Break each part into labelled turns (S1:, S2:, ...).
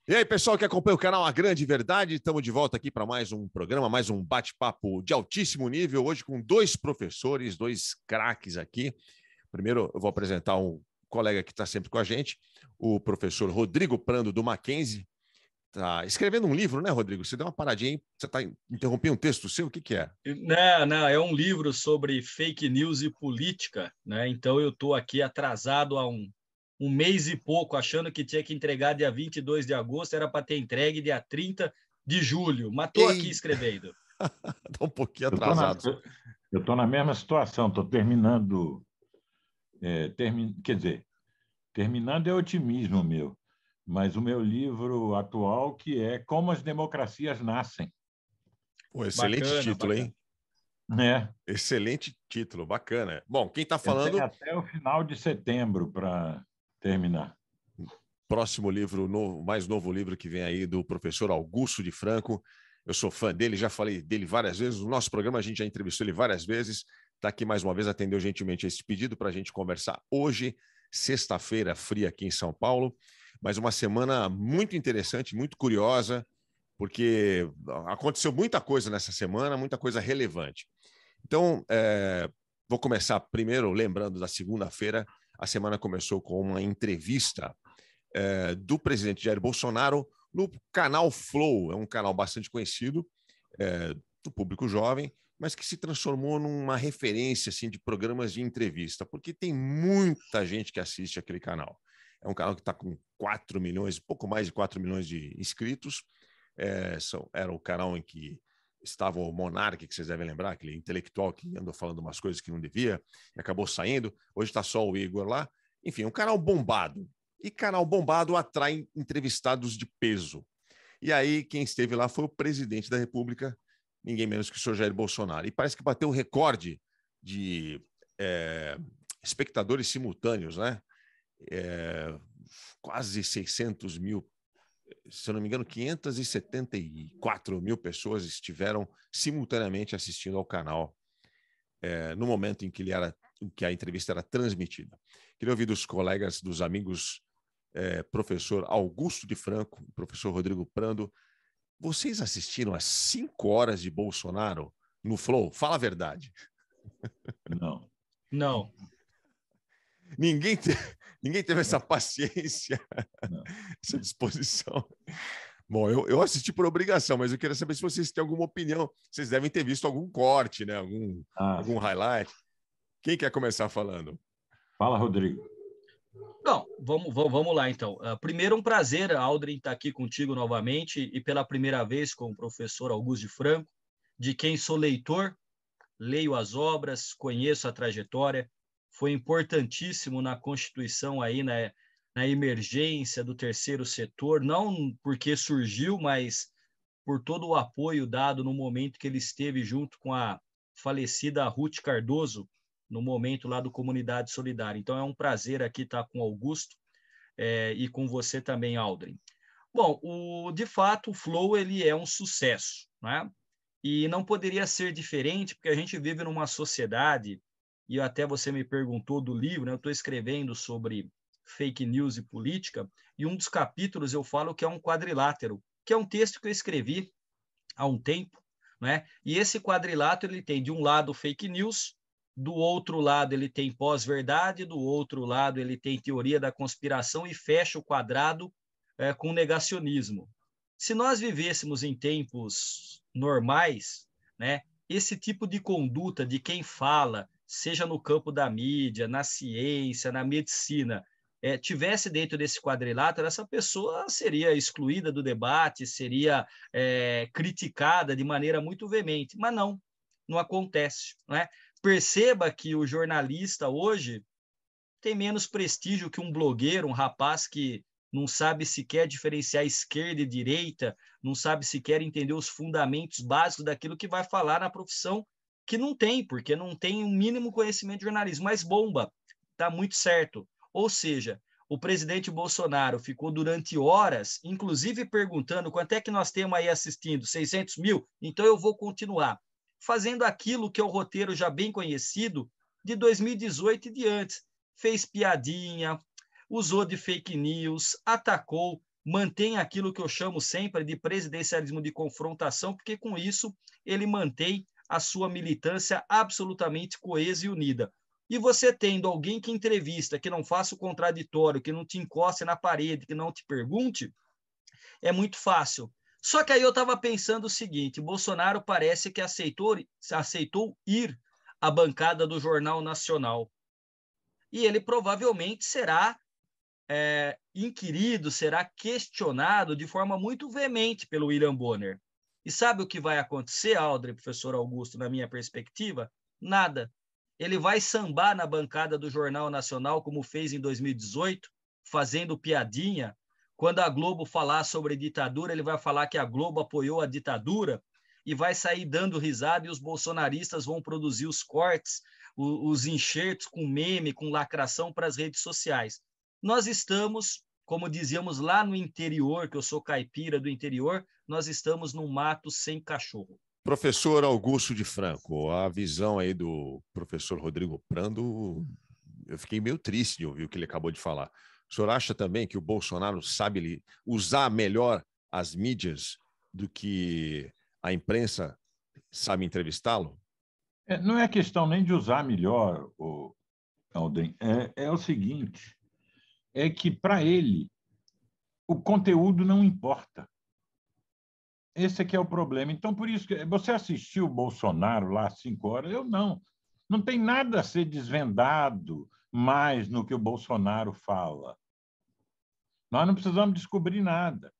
S1: E aí, pessoal que acompanha o canal A Grande Verdade, estamos de volta aqui para mais um programa, mais um bate-papo de altíssimo nível, hoje com dois professores, dois craques aqui. Primeiro, eu vou apresentar um colega que está sempre com a gente, o professor Rodrigo Prando, do Mackenzie. Está escrevendo um livro, né, Rodrigo? Você deu uma paradinha aí, você está interrompendo um texto seu, o que é?
S2: Não, é um livro sobre fake news e política, né? Então eu estou aqui atrasado há um mês e pouco, achando que tinha que entregar dia 22 de agosto, era para ter entregue dia 30 de julho, mas estou aqui escrevendo.
S1: Está um pouquinho atrasado.
S3: Eu estou na mesma situação, estou terminando, quer dizer, terminando é otimismo meu, mas o meu livro atual, que é Como as Democracias Nascem.
S1: Pô, excelente título,
S3: bacana.
S1: Hein? Excelente título, bacana. Bom, quem está falando...
S3: Tem até o final de setembro para terminar.
S1: Próximo livro, mais novo livro que vem aí do professor Augusto de Franco. Eu sou fã dele, já falei dele várias vezes. No nosso programa a gente já entrevistou ele várias vezes. Está aqui mais uma vez, atendeu gentilmente esse pedido para a gente conversar hoje, sexta-feira fria aqui em São Paulo. Mas uma semana muito interessante, muito curiosa, porque aconteceu muita coisa nessa semana, muita coisa relevante. Então, vou começar primeiro lembrando da segunda-feira. A semana começou com uma entrevista do presidente Jair Bolsonaro no canal Flow. É um canal bastante conhecido do público jovem, mas que se transformou numa referência assim, de programas de entrevista, porque tem muita gente que assiste aquele canal. É um canal que está com 4 milhões, pouco mais de 4 milhões de inscritos. Era o canal em que estava o Monark, que vocês devem lembrar, aquele intelectual que andou falando umas coisas que não devia e acabou saindo. Hoje está só o Igor lá. Enfim, um canal bombado. E canal bombado atrai entrevistados de peso. E aí, quem esteve lá foi o presidente da República, ninguém menos que o senhor Jair Bolsonaro. E parece que bateu o recorde de espectadores simultâneos, né? Quase 600 mil, se eu não me engano, 574 mil pessoas estiveram simultaneamente assistindo ao canal no momento em que a entrevista era transmitida. Queria ouvir dos colegas, dos amigos, professor Augusto de Franco, professor Rodrigo Prando. Vocês assistiram às 5 horas de Bolsonaro no Flow? Fala a verdade.
S2: Não.
S1: Ninguém teve essa paciência, essa disposição. Bom, eu assisti por obrigação, mas eu queria saber se vocês têm alguma opinião. Vocês devem ter visto algum corte, né? Algum highlight. Quem quer começar falando?
S3: Fala, Rodrigo.
S2: Não, vamos lá, então. Primeiro, um prazer, Aldrin, estar aqui contigo novamente e pela primeira vez com o professor Augusto de Franco, de quem sou leitor, leio as obras, conheço a trajetória, foi importantíssimo na Constituição aí, né, na emergência do terceiro setor, não porque surgiu, mas por todo o apoio dado no momento que ele esteve junto com a falecida Ruth Cardoso, no momento lá do Comunidade Solidária. Então é um prazer aqui estar com o Augusto e com você também, Aldrin. Bom, de fato, o Flow ele é um sucesso, né? E não poderia ser diferente, porque a gente vive numa sociedade, e até você me perguntou do livro, né? Eu estou escrevendo sobre fake news e política, e um dos capítulos eu falo que é um quadrilátero, que é um texto que eu escrevi há um tempo, né? E esse quadrilátero ele tem de um lado fake news, do outro lado ele tem pós-verdade, do outro lado ele tem teoria da conspiração e fecha o quadrado com negacionismo. Se nós vivêssemos em tempos normais, né, esse tipo de conduta de quem fala, seja no campo da mídia, na ciência, na medicina, tivesse dentro desse quadrilátero, essa pessoa seria excluída do debate, seria criticada de maneira muito veemente, mas não acontece, né? Perceba que o jornalista hoje tem menos prestígio que um blogueiro, um rapaz que não sabe sequer diferenciar esquerda e direita, não sabe sequer entender os fundamentos básicos daquilo que vai falar na profissão, que não tem, porque não tem um mínimo conhecimento de jornalismo, mas bomba, está muito certo. Ou seja, o presidente Bolsonaro ficou durante horas, inclusive perguntando quanto é que nós temos aí assistindo, 600 mil? Então eu vou continuar. Fazendo aquilo que é o roteiro já bem conhecido de 2018 e de antes. Fez piadinha, usou de fake news, atacou mantém aquilo que eu chamo sempre de presidencialismo de confrontação, porque com isso ele mantém a sua militância absolutamente coesa e unida. E você tendo alguém que entrevista, que não faça o contraditório, que não te encoste na parede, que não te pergunte, é muito fácil. Só que aí eu estava pensando o seguinte, Bolsonaro parece que aceitou ir à bancada do Jornal Nacional. E ele provavelmente será inquirido, será questionado de forma muito veemente pelo William Bonner. E sabe o que vai acontecer, Aldrin, professor Augusto, na minha perspectiva? Nada. Ele vai sambar na bancada do Jornal Nacional, como fez em 2018, fazendo piadinha. Quando a Globo falar sobre ditadura, ele vai falar que a Globo apoiou a ditadura e vai sair dando risada e os bolsonaristas vão produzir os cortes, os enxertos com meme, com lacração para as redes sociais. Nós estamos, como dizíamos lá no interior, que eu sou caipira do interior, nós estamos num mato sem cachorro.
S1: Professor Augusto de Franco, a visão aí do professor Rodrigo Prando, eu fiquei meio triste de ouvir o que ele acabou de falar. O senhor acha também que o Bolsonaro sabe usar melhor as mídias do que a imprensa sabe entrevistá-lo?
S3: Não é questão nem de usar melhor, Aldrin. É o seguinte, é que, para ele, o conteúdo não importa. Esse aqui é o problema. Então, por isso que você assistiu o Bolsonaro lá às 5 horas? Eu não. Não tem nada a ser desvendado mais no que o Bolsonaro fala. Nós não precisamos descobrir nada.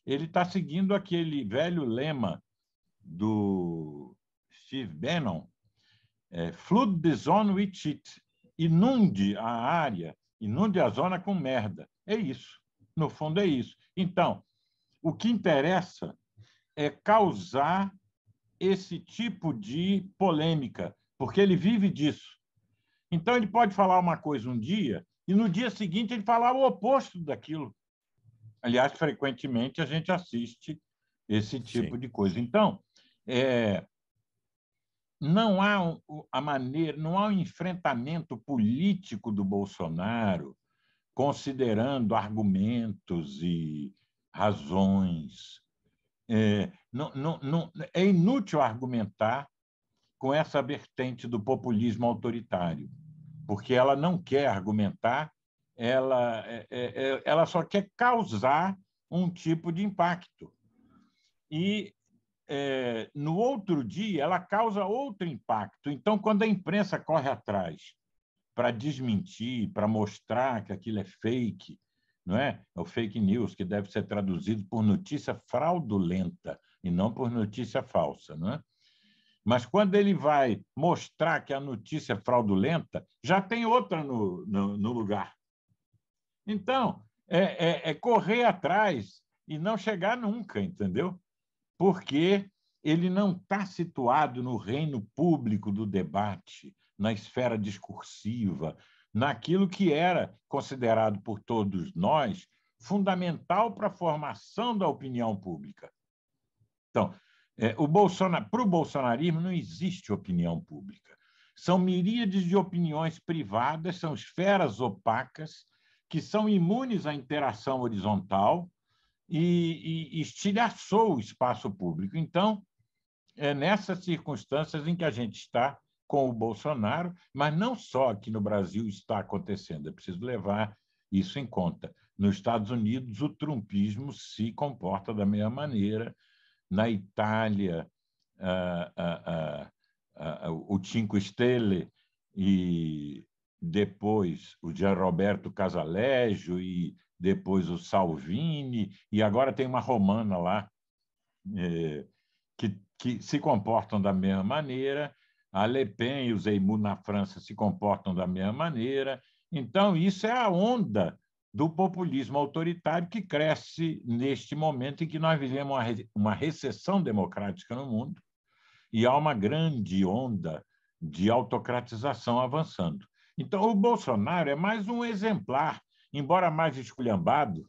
S3: Ele está seguindo aquele velho lema do Steve Bannon, flood the zone with shit. Inunde a área, inunde a zona com merda. É isso. No fundo, é isso. Então, o que interessa é causar esse tipo de polêmica, porque ele vive disso. Então, ele pode falar uma coisa um dia e, no dia seguinte, ele falar o oposto daquilo. Aliás, frequentemente, a gente assiste esse tipo de coisa. Então, não há não há um enfrentamento político do Bolsonaro considerando argumentos e razões. É inútil argumentar com essa vertente do populismo autoritário, porque ela não quer argumentar, ela só quer causar um tipo de impacto. E, no outro dia, ela causa outro impacto. Então, quando a imprensa corre atrás para desmentir, para mostrar que aquilo é fake, não é? É o fake news, que deve ser traduzido por notícia fraudulenta e não por notícia falsa, não é? Mas quando ele vai mostrar que a notícia é fraudulenta, já tem outra no lugar. Então, é correr atrás e não chegar nunca, entendeu? Porque ele não está situado no reino público do debate, na esfera discursiva, naquilo que era considerado por todos nós fundamental para a formação da opinião pública. Então, para o bolsonarismo não existe opinião pública. São miríades de opiniões privadas, são esferas opacas que são imunes à interação horizontal e estilhaçou o espaço público. Então, é nessas circunstâncias em que a gente está com o Bolsonaro, mas não só aqui no Brasil está acontecendo, é preciso levar isso em conta. Nos Estados Unidos, o trumpismo se comporta da mesma maneira. Na Itália, o Cinque Stelle e depois o Gianroberto Casaleggio e depois o Salvini, e agora tem uma romana lá que se comportam da mesma maneira. A Le Pen e o Zemmour na França se comportam da mesma maneira. Então, isso é a onda do populismo autoritário que cresce neste momento em que nós vivemos uma recessão democrática no mundo e há uma grande onda de autocratização avançando. Então, o Bolsonaro é mais um exemplar, embora mais esculhambado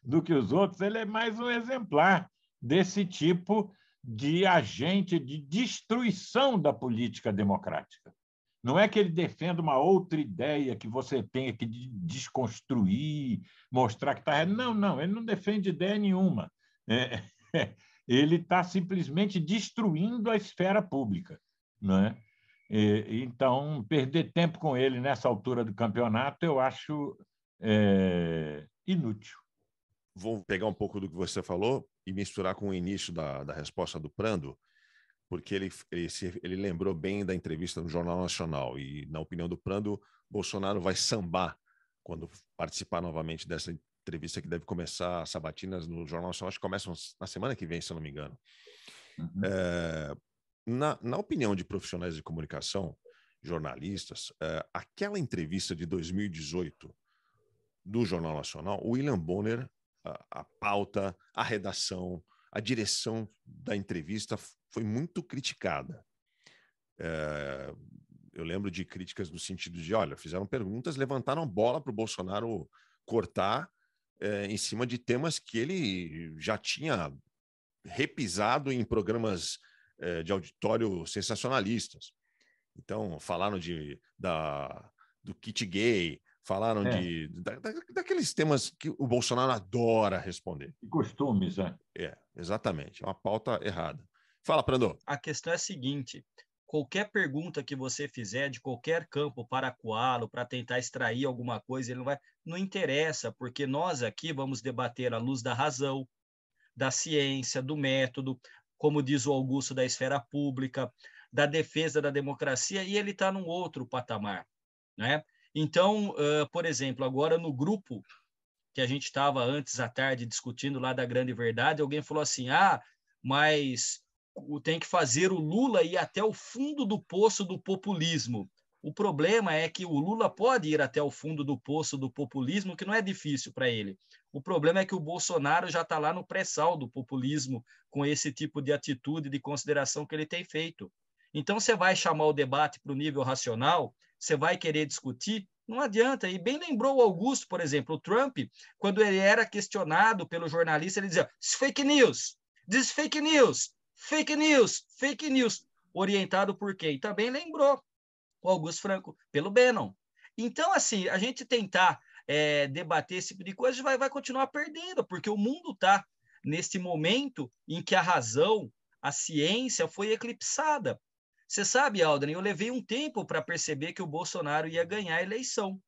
S3: do que os outros, ele é mais um exemplar desse tipo de agente de destruição da política democrática. Não é que ele defenda uma outra ideia que você tenha que desconstruir, mostrar que está... Não, ele não defende ideia nenhuma. Ele está simplesmente destruindo a esfera pública, não é? Então, perder tempo com ele nessa altura do campeonato eu acho inútil.
S1: Vou pegar um pouco do que você falou e misturar com o início da resposta do Prando, porque ele lembrou bem da entrevista no Jornal Nacional. E, na opinião do Prando, Bolsonaro vai sambar quando participar novamente dessa entrevista, que deve começar as sabatinas no Jornal Nacional. Acho que começam na semana que vem, se eu não me engano. Uhum. Na opinião de profissionais de comunicação, jornalistas, aquela entrevista de 2018 do Jornal Nacional, o William Bonner, a pauta, a redação, a direção da entrevista foi muito criticada. Eu lembro de críticas no sentido de, olha, fizeram perguntas, levantaram bola para o Bolsonaro cortar em cima de temas que ele já tinha repisado em programas de auditório sensacionalistas. Então, falaram do kit gay, falaram daqueles temas que o Bolsonaro adora responder.
S3: E costumes,
S1: exatamente. É uma pauta errada. Fala, Prando.
S2: A questão é a seguinte: qualquer pergunta que você fizer de qualquer campo para coá-lo, para tentar extrair alguma coisa, ele não interessa, porque nós aqui vamos debater à luz da razão, da ciência, do método, como diz o Augusto, da esfera pública, da defesa da democracia, e ele está num outro patamar, né? Então, por exemplo, agora no grupo que a gente estava antes à tarde discutindo lá da Grande Verdade, alguém falou assim, mas tem que fazer o Lula ir até o fundo do poço do populismo. O problema é que o Lula pode ir até o fundo do poço do populismo, que não é difícil para ele. O problema é que o Bolsonaro já está lá no pré-sal do populismo, com esse tipo de atitude, de consideração que ele tem feito. Então, você vai chamar o debate para o nível racional, você vai querer discutir, não adianta. E bem lembrou o Augusto, por exemplo, o Trump, quando ele era questionado pelo jornalista, ele dizia, fake news, this fake news, fake news, fake news. Orientado por quem? E também lembrou o Augusto Franco, pelo Bannon. Então, assim, a gente tentar debater esse tipo de coisa vai continuar perdendo, porque o mundo está nesse momento em que a razão, a ciência foi eclipsada. Você sabe, Aldrin, eu levei um tempo para perceber que o Bolsonaro ia ganhar a eleição.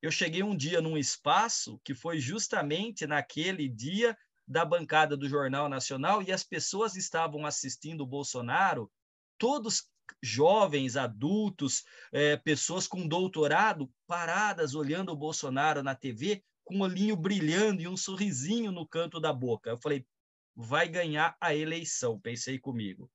S2: Eu cheguei um dia num espaço que foi justamente naquele dia da bancada do Jornal Nacional e as pessoas estavam assistindo o Bolsonaro, todos jovens, adultos, pessoas com doutorado, paradas olhando o Bolsonaro na TV, com um olhinho brilhando e um sorrisinho no canto da boca. Eu falei, vai ganhar a eleição, pensei comigo.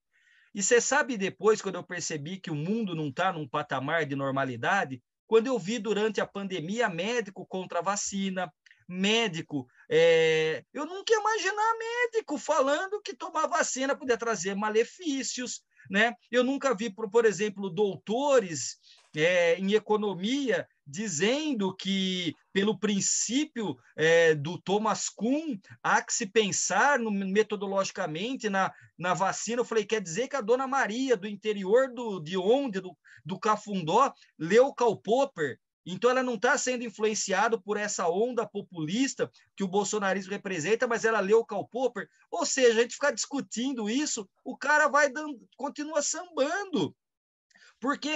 S2: E você sabe depois, quando eu percebi que o mundo não está num patamar de normalidade, quando eu vi durante a pandemia médico contra a vacina, médico, eu nunca ia imaginar médico falando que tomar vacina podia trazer malefícios, né? Eu nunca vi, por exemplo, doutores em economia dizendo que, pelo princípio do Thomas Kuhn, há que se pensar metodologicamente na vacina. Eu falei, quer dizer que a dona Maria, do interior do Cafundó, leu Karl Popper? Então, ela não está sendo influenciada por essa onda populista que o bolsonarismo representa, mas ela leu Karl Popper. Ou seja, a gente ficar discutindo isso, o cara continua sambando. Porque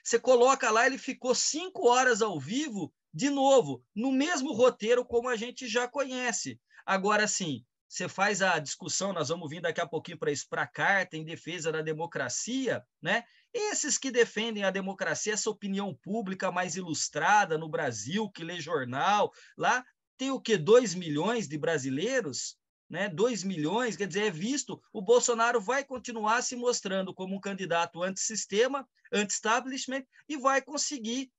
S2: você coloca lá, ele ficou 5 horas ao vivo, de novo, no mesmo roteiro como a gente já conhece. Agora, sim, você faz a discussão, nós vamos vir daqui a pouquinho para isso, para a carta em defesa da democracia, né? Esses que defendem a democracia, essa opinião pública mais ilustrada no Brasil, que lê jornal, lá tem o quê? 2 milhões de brasileiros? Né, 2 milhões, quer dizer, visto, o Bolsonaro vai continuar se mostrando como um candidato antissistema, anti-establishment, e vai conseguir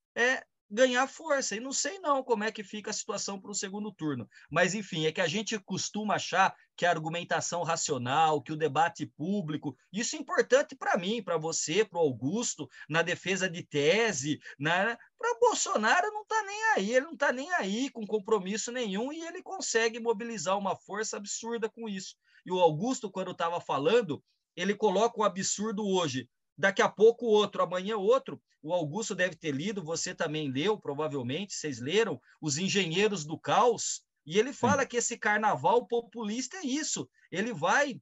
S2: ganhar força. E não sei não como é que fica a situação para o segundo turno. Mas, enfim, é que a gente costuma achar que a argumentação racional, que o debate público, isso é importante para mim, para você, para o Augusto, na defesa de tese, para o Bolsonaro não está nem aí, ele não está nem aí com compromisso nenhum e ele consegue mobilizar uma força absurda com isso. E o Augusto, quando estava falando, ele coloca o absurdo hoje. daqui a pouco outro, amanhã outro. O Augusto deve ter lido, você também leu, provavelmente, vocês leram, Os Engenheiros do Caos, e ele fala que esse carnaval populista é isso, ele vai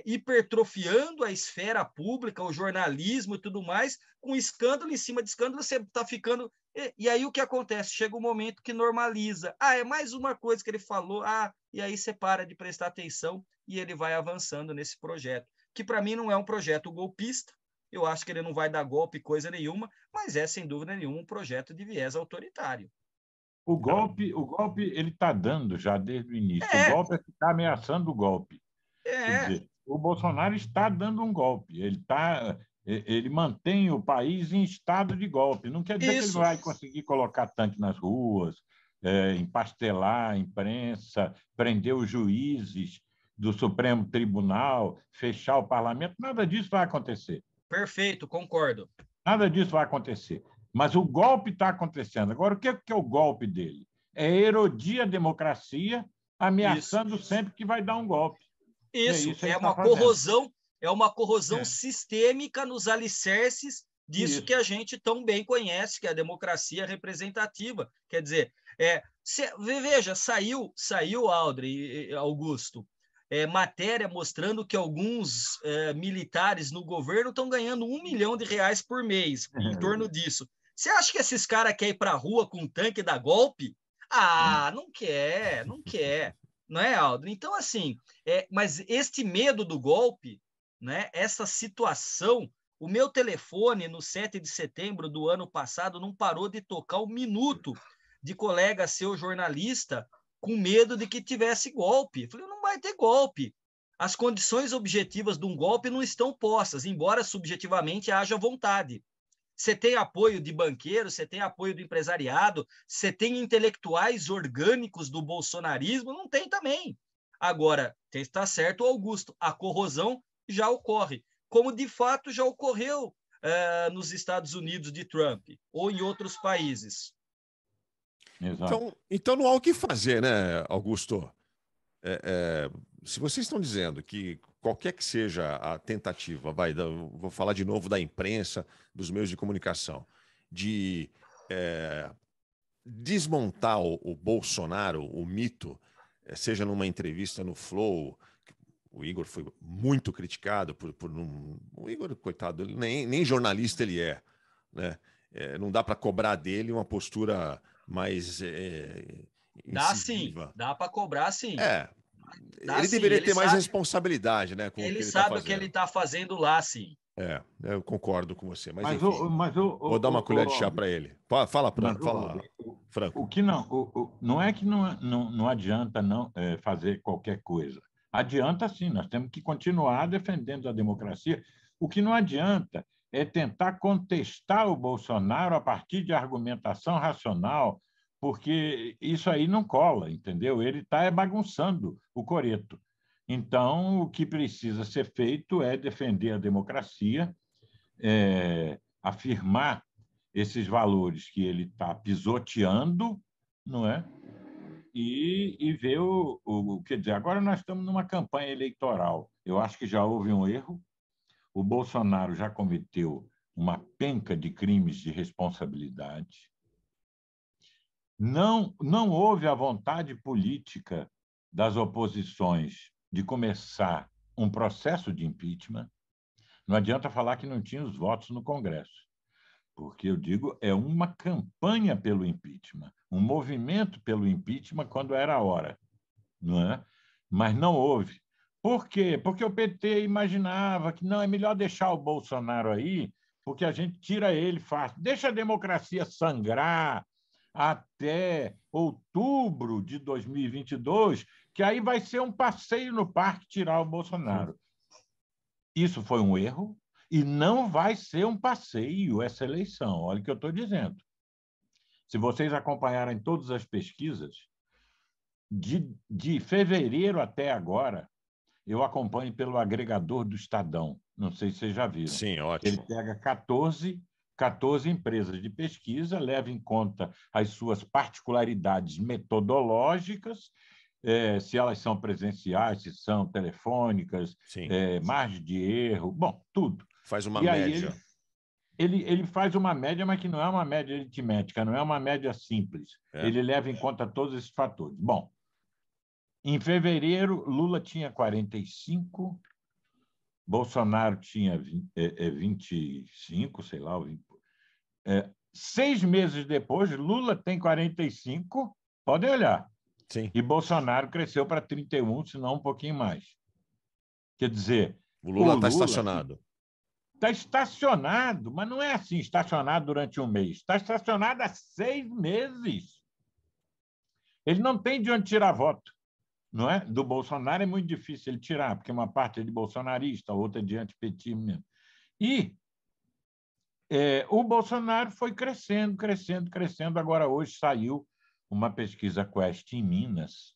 S2: hipertrofiando a esfera pública, o jornalismo e tudo mais, com escândalo em cima de escândalo, você está ficando... E aí o que acontece? Chega um momento que normaliza. É mais uma coisa que ele falou, e aí você para de prestar atenção e ele vai avançando nesse projeto, que para mim não é um projeto golpista, eu acho que ele não vai dar golpe coisa nenhuma, mas é, sem dúvida nenhuma, um projeto de viés autoritário.
S3: O golpe ele está dando já desde o início. O golpe é ficar ameaçando o golpe. Quer dizer, o Bolsonaro está dando um golpe. Ele mantém o país em estado de golpe. Não quer dizer que ele vai conseguir colocar tanque nas ruas, empastelar a imprensa, prender os juízes do Supremo Tribunal, fechar o parlamento. Nada disso vai acontecer.
S2: Perfeito, concordo.
S3: Nada disso vai acontecer. Mas o golpe está acontecendo. Agora, o que é o golpe dele? É erodir a democracia, ameaçando sempre que vai dar um golpe.
S2: Isso é uma corrosão, sistêmica nos alicerces disso que a gente tão bem conhece, que é a democracia representativa. Quer dizer, veja, saiu, Aldrin, Augusto, matéria mostrando que alguns militares no governo estão ganhando R$1 milhão por mês, em torno disso. Você acha que esses caras querem ir para a rua com um tanque dar golpe? Não quer. Não é, Aldo? Então, assim, mas este medo do golpe, né, essa situação, o meu telefone no 7 de setembro do ano passado não parou de tocar 1 minuto de colega seu jornalista com medo de que tivesse golpe. Eu falei, não vai ter golpe. As condições objetivas de um golpe não estão postas, embora subjetivamente haja vontade. Você tem apoio de banqueiros, você tem apoio do empresariado, você tem intelectuais orgânicos do bolsonarismo, não tem também. Agora, está certo, Augusto, a corrosão já ocorre, como de fato já ocorreu nos Estados Unidos de Trump ou em outros países.
S1: Então não há o que fazer, né, Augusto? Se vocês estão dizendo que qualquer que seja a tentativa, vou falar de novo da imprensa, dos meios de comunicação, de desmontar o Bolsonaro, o mito, seja numa entrevista no Flow, o Igor foi muito criticado o Igor, coitado, nem jornalista ele né? Não dá para cobrar dele uma postura mais
S2: dá sim, dá para cobrar sim.
S1: Ele deveria ter mais responsabilidade, né? Com
S2: ele sabe o que ele está fazendo lá, sim.
S1: Eu concordo com você. Mas enfim,
S3: vou
S1: dar uma colher de chá para ele. Fala, Franco.
S3: O que não é que não adianta fazer qualquer coisa. Adianta sim, nós temos que continuar defendendo a democracia. O que não adianta é tentar contestar o Bolsonaro a partir de argumentação racional, porque isso aí não cola, entendeu? Ele está bagunçando o coreto. Então, o que precisa ser feito é defender a democracia, afirmar esses valores que ele está pisoteando, não é? E ver quer dizer, agora nós estamos numa campanha eleitoral. Eu acho que já houve um erro. O Bolsonaro já cometeu uma penca de crimes de responsabilidade. Não houve a vontade política das oposições de começar um processo de impeachment. Não adianta falar que não tinha os votos no Congresso, porque eu digo, é uma campanha pelo impeachment, um movimento pelo impeachment quando era a hora, não é? Mas não houve. Por quê? Porque o PT imaginava que não, é melhor deixar o Bolsonaro aí, porque a gente tira ele fácil. Deixa a democracia sangrar até outubro de 2022, que aí vai ser um passeio no parque tirar o Bolsonaro. Isso foi um erro e não vai ser um passeio essa eleição. Olha o que eu estou dizendo. Se vocês acompanharem todas as pesquisas, de fevereiro até agora, eu acompanho pelo agregador do Estadão. Não sei se vocês já viram.
S1: Sim, ótimo.
S3: Ele pega 14 empresas de pesquisa, leva em conta as suas particularidades metodológicas, se elas são presenciais, se são telefônicas, margem de erro, bom, tudo.
S1: Faz uma
S3: E aí
S1: média.
S3: ele faz uma média, mas que não é uma média aritmética, não é uma média simples. Ele leva em conta todos esses fatores. Bom, em fevereiro, Lula tinha 45, Bolsonaro tinha 25, sei lá. 6 meses depois, Lula tem 45, podem olhar.
S1: Sim.
S3: E Bolsonaro cresceu para 31, se não um pouquinho mais. Quer dizer,
S1: o Lula está estacionado.
S3: Está estacionado, mas não é assim, estacionado durante um mês. Está estacionado há 6 meses. Ele não tem de onde tirar voto. Não é? Do Bolsonaro é muito difícil ele tirar, porque uma parte é de bolsonarista, a outra é de antipetismo mesmo. E o Bolsonaro foi crescendo, crescendo, crescendo. Agora, hoje saiu uma pesquisa Quest em Minas,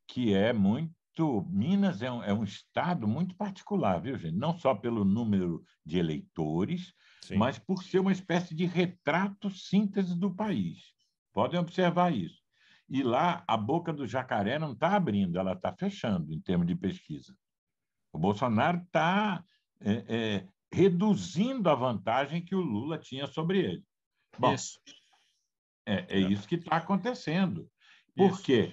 S3: que é muito... Minas é um estado muito particular, viu, gente? Não só pelo número de eleitores,
S1: Sim.
S3: mas por ser uma espécie de retrato síntese do país. Podem observar isso. E lá, a boca do jacaré não está abrindo, ela está fechando, em termos de pesquisa. O Bolsonaro está reduzindo a vantagem que o Lula tinha sobre ele. Bom,
S2: Isso.
S3: É isso que está acontecendo. Por quê?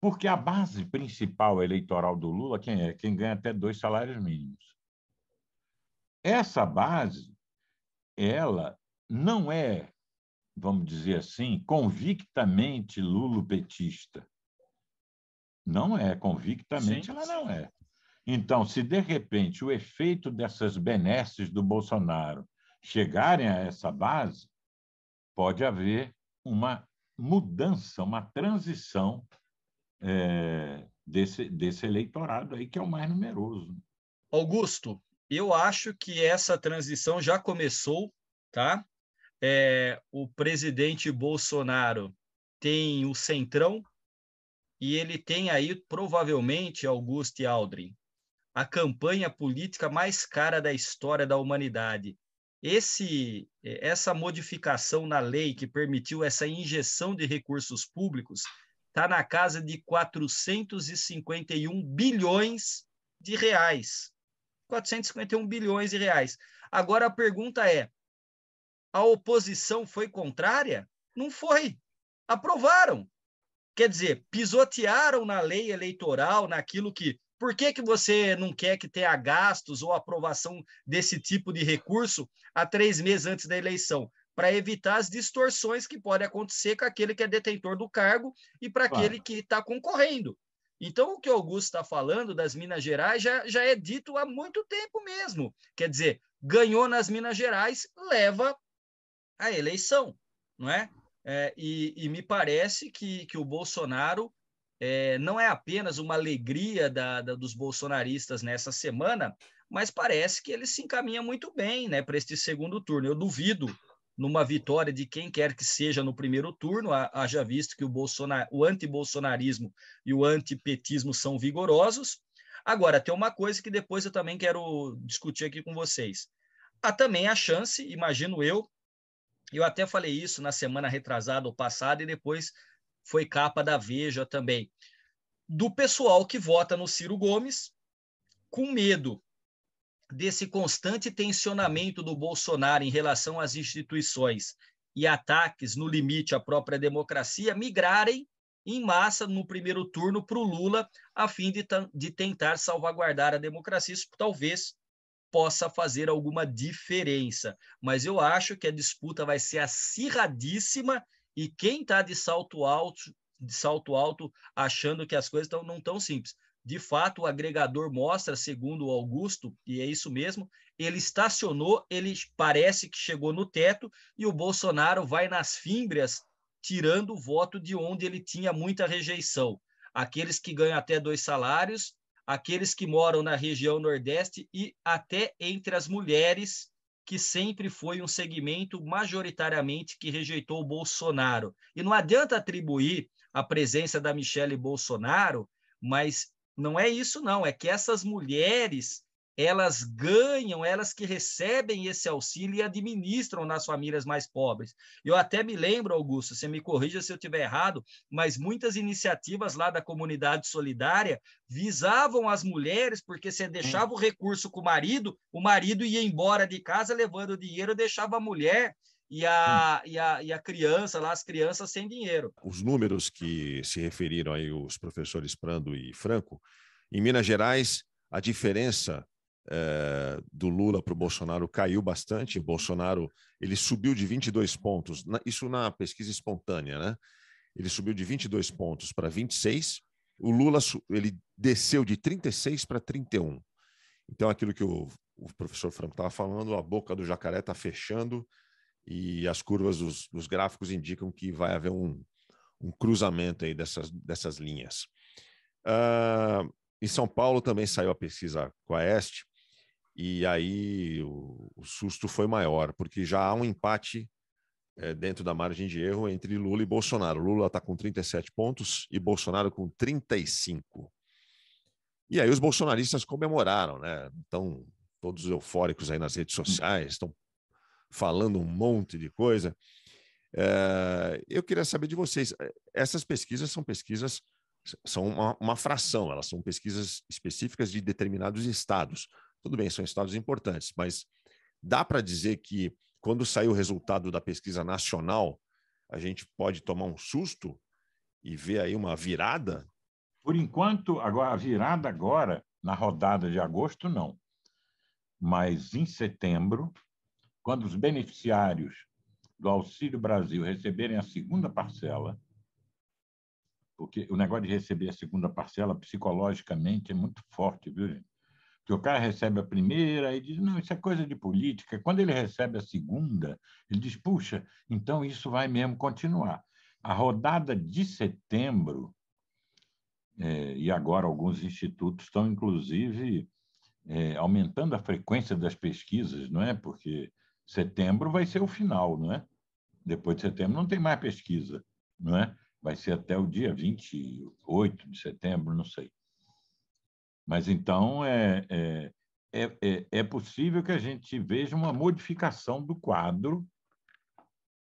S3: Porque a base principal eleitoral do Lula, quem é? Quem ganha até 2 salários mínimos. Essa base, ela não é, vamos dizer assim, convictamente lulopetista. Não é, convictamente ela não é. Então, se de repente o efeito dessas benesses do Bolsonaro chegarem a essa base, pode haver uma mudança, uma transição desse eleitorado aí, que é o mais numeroso.
S2: Augusto, eu acho que essa transição já começou, tá? O presidente Bolsonaro tem o Centrão e ele tem aí, provavelmente, Augusto e Aldrin, a campanha política mais cara da história da humanidade. Essa modificação na lei que permitiu essa injeção de recursos públicos está na casa de 451 bilhões de reais. 451 bilhões de reais. Agora a pergunta é: a oposição foi contrária? Não foi. Aprovaram. Quer dizer, pisotearam na lei eleitoral, naquilo que... Por que você não quer que tenha gastos ou aprovação desse tipo de recurso a 3 meses antes da eleição? Para evitar as distorções que podem acontecer com aquele que é detentor do cargo e para aquele que está concorrendo. Então, o que o Augusto está falando das Minas Gerais já é dito há muito tempo mesmo. Quer dizer, ganhou nas Minas Gerais, leva a eleição, não é? E me parece que o Bolsonaro não é apenas uma alegria dos bolsonaristas nessa semana, mas parece que ele se encaminha muito bem, né, para este segundo turno. Eu duvido numa vitória de quem quer que seja no primeiro turno, haja visto que o antibolsonarismo e o antipetismo são vigorosos. Agora, tem uma coisa que depois eu também quero discutir aqui com vocês. Há também a chance, imagino eu até falei isso na semana retrasada ou passada, e depois foi capa da Veja também, do pessoal que vota no Ciro Gomes com medo desse constante tensionamento do Bolsonaro em relação às instituições e ataques no limite à própria democracia, migrarem em massa no primeiro turno para o Lula, a fim de tentar salvaguardar a democracia. Isso talvez possa fazer alguma diferença. Mas eu acho que a disputa vai ser acirradíssima e quem está de salto alto, achando que as coisas não tão simples. De fato, o agregador mostra, segundo o Augusto, e é isso mesmo, ele estacionou, ele parece que chegou no teto e o Bolsonaro vai nas fímbrias tirando o voto de onde ele tinha muita rejeição. Aqueles que ganham até 2 salários, aqueles que moram na região Nordeste e até entre as mulheres, que sempre foi um segmento majoritariamente que rejeitou o Bolsonaro. E não adianta atribuir a presença da Michelle Bolsonaro, mas não é isso não, é que essas mulheres elas ganham, elas que recebem esse auxílio e administram nas famílias mais pobres. Eu até me lembro, Augusto, você me corrija se eu estiver errado, mas muitas iniciativas lá da comunidade solidária visavam as mulheres, porque você deixava o recurso com o marido ia embora de casa levando o dinheiro, deixava a mulher e a criança, lá as crianças sem dinheiro.
S1: Os números que se referiram aí os professores Prando e Franco, em Minas Gerais, a diferença do Lula para o Bolsonaro caiu bastante. O Bolsonaro ele subiu de 22 pontos, isso na pesquisa espontânea, né? Ele subiu de 22 pontos para 26. O Lula ele desceu de 36 para 31. Então, aquilo que o professor Franco estava falando, a boca do jacaré está fechando e as curvas dos gráficos indicam que vai haver um cruzamento aí dessas linhas. Em São Paulo também saiu a pesquisa Quaest, e aí o susto foi maior, porque já há um empate dentro da margem de erro entre Lula e Bolsonaro. Lula está com 37 pontos e Bolsonaro com 35. E aí os bolsonaristas comemoraram, né? Estão todos eufóricos aí nas redes sociais, estão falando um monte de coisa. Eu queria saber de vocês, essas pesquisas são uma fração, elas são pesquisas específicas de determinados estados. Tudo bem, são estados importantes, mas dá para dizer que quando sair o resultado da pesquisa nacional, a gente pode tomar um susto e ver aí uma virada?
S3: Por enquanto, agora, a virada agora, na rodada de agosto, não. Mas em setembro, quando os beneficiários do Auxílio Brasil receberem a segunda parcela, porque o negócio de receber a segunda parcela, psicologicamente, é muito forte, viu, gente? Porque o cara recebe a primeira e diz, não, isso é coisa de política. Quando ele recebe a segunda, ele diz, puxa, então isso vai mesmo continuar. A rodada de setembro, e agora alguns institutos estão, inclusive, aumentando a frequência das pesquisas, não é? Porque setembro vai ser o final, não é? Depois de setembro não tem mais pesquisa, não é? Vai ser até o dia 28 de setembro, não sei. Mas, então, é possível que a gente veja uma modificação do quadro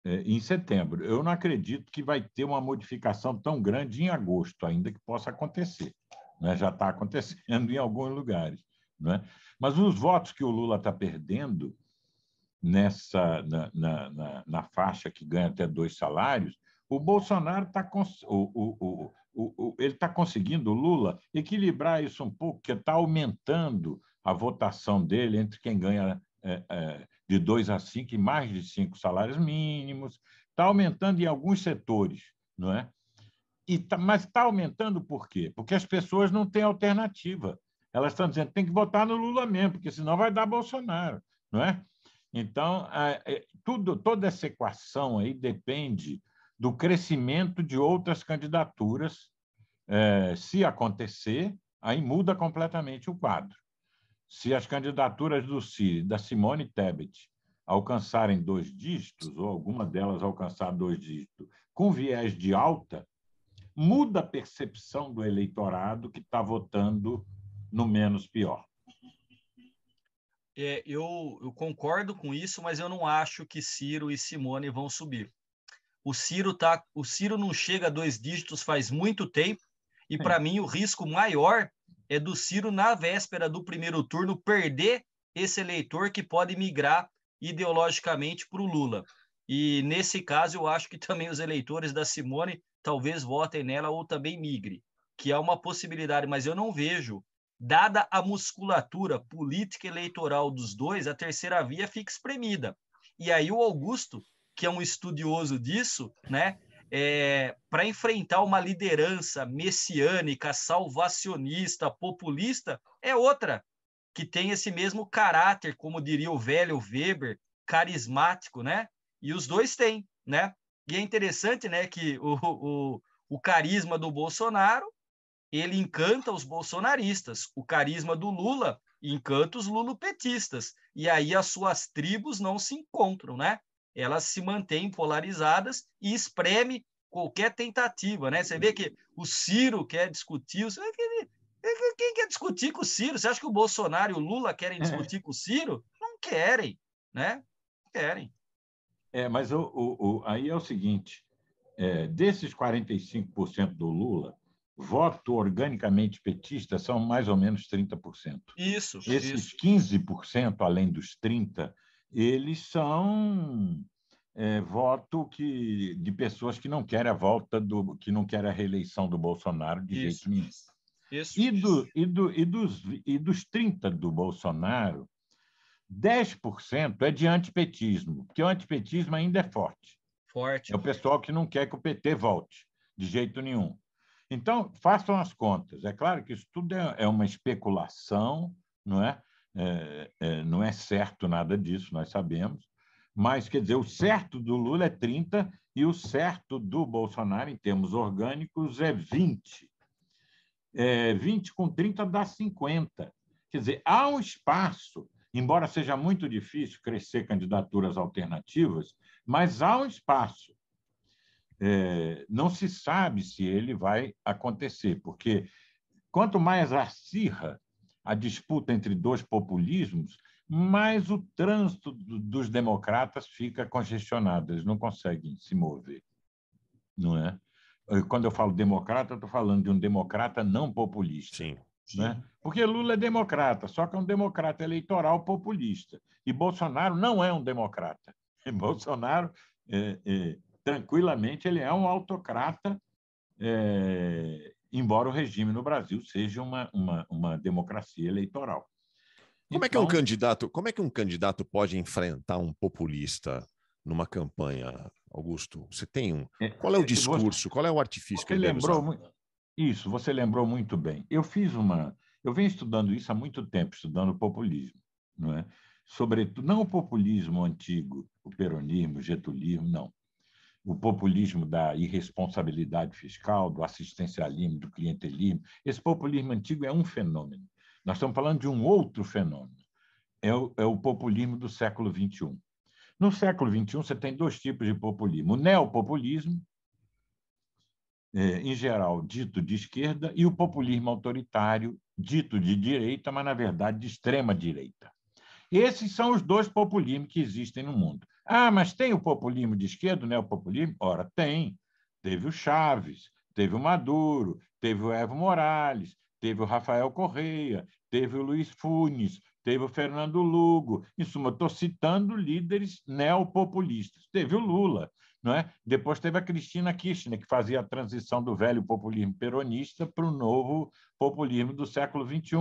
S3: em setembro. Eu não acredito que vai ter uma modificação tão grande em agosto, ainda que possa acontecer. Né? Já está acontecendo em alguns lugares. Né? Mas os votos que o Lula está perdendo na faixa que ganha até 2 salários, o Bolsonaro está conseguindo, o Lula, equilibrar isso um pouco, porque está aumentando a votação dele entre quem ganha de 2 a 5 e mais de 5 salários mínimos, está aumentando em alguns setores, não é? Mas está aumentando por quê? Porque as pessoas não têm alternativa. Elas estão dizendo que tem que votar no Lula mesmo, porque senão vai dar Bolsonaro, não é? Então, toda essa equação aí depende do crescimento de outras candidaturas. Se acontecer, aí muda completamente o quadro. Se as candidaturas do Ciro e da Simone Tebet alcançarem 2 dígitos, ou alguma delas alcançar 2 dígitos, com viés de alta, muda a percepção do eleitorado que está votando no menos pior.
S2: Eu concordo com isso, mas eu não acho que Ciro e Simone vão subir. O Ciro não chega a 2 dígitos faz muito tempo, e para mim o risco maior é do Ciro, na véspera do primeiro turno, perder esse eleitor que pode migrar ideologicamente para o Lula. E nesse caso eu acho que também os eleitores da Simone talvez votem nela ou também migre, que é uma possibilidade, mas eu não vejo. Dada a musculatura política eleitoral dos dois, a terceira via fica espremida. E aí o Augusto, que é um estudioso disso, né, para enfrentar uma liderança messiânica, salvacionista, populista, é outra, que tem esse mesmo caráter, como diria o velho Weber, carismático, né? E os dois têm, né? E é interessante, né, que o carisma do Bolsonaro ele encanta os bolsonaristas. O carisma do Lula encanta os lulopetistas. E aí as suas tribos não se encontram, né? Elas se mantêm polarizadas e espreme qualquer tentativa, né? Você vê que o Ciro quer discutir, Quem quer discutir com o Ciro? Você acha que o Bolsonaro e o Lula querem discutir com o Ciro? Não querem, né? Não querem.
S3: Mas aí é o seguinte, desses 45% do Lula, voto organicamente petista são mais ou menos 30%.
S2: Isso.
S3: Esses 15%, além dos 30%, eles são voto de pessoas que não querem a volta que não querem a reeleição do Bolsonaro de jeito nenhum.
S2: Isso.
S3: E dos 30% do Bolsonaro, 10% é de antipetismo, porque o antipetismo ainda é forte. É o pessoal que não quer que o PT volte, de jeito nenhum. Então, façam as contas. É claro que isso tudo é uma especulação, não é? Não é certo nada disso, nós sabemos. Mas, quer dizer, o certo do Lula é 30% e o certo do Bolsonaro, em termos orgânicos, é 20%. 20 com 30 dá 50%. Quer dizer, há um espaço, embora seja muito difícil crescer candidaturas alternativas, mas há um espaço. Não se sabe se ele vai acontecer, porque quanto mais acirra a disputa entre dois populismos, mais o trânsito dos democratas fica congestionado, eles não conseguem se mover, não é? Quando eu falo democrata, eu estou falando de um democrata não populista.
S1: Sim.
S3: Né? Porque Lula é democrata, só que é um democrata eleitoral populista. E Bolsonaro não é um democrata. Bolsonaro, tranquilamente, ele é um autocrata, embora o regime no Brasil seja uma democracia eleitoral.
S1: Como é que um candidato pode enfrentar um populista numa campanha, Augusto? Você tem um. Qual é o discurso? Qual é o artifício que ele deve usar?
S3: Isso, você lembrou muito bem. Eu venho estudando isso há muito tempo, estudando populismo, não é? Sobretudo, não o populismo antigo, o peronismo, o getulismo, não. O populismo da irresponsabilidade fiscal, do assistencialismo, do clientelismo. Esse populismo antigo é um fenômeno. Nós estamos falando de um outro fenômeno. É o populismo do século XXI. No século XXI, você tem dois tipos de populismo. O neopopulismo, em geral, dito de esquerda, e o populismo autoritário, dito de direita, mas, na verdade, de extrema-direita. Esses são os dois populismos que existem no mundo. Mas tem o populismo de esquerda, o neopopulismo? Ora, tem. Teve o Chaves, teve o Maduro, teve o Evo Morales, teve o Rafael Correia, teve o Luiz Funes, teve o Fernando Lugo. Em suma, estou citando líderes neopopulistas. Teve o Lula, não é? Depois teve a Cristina Kirchner, que fazia a transição do velho populismo peronista para o novo populismo do século XXI.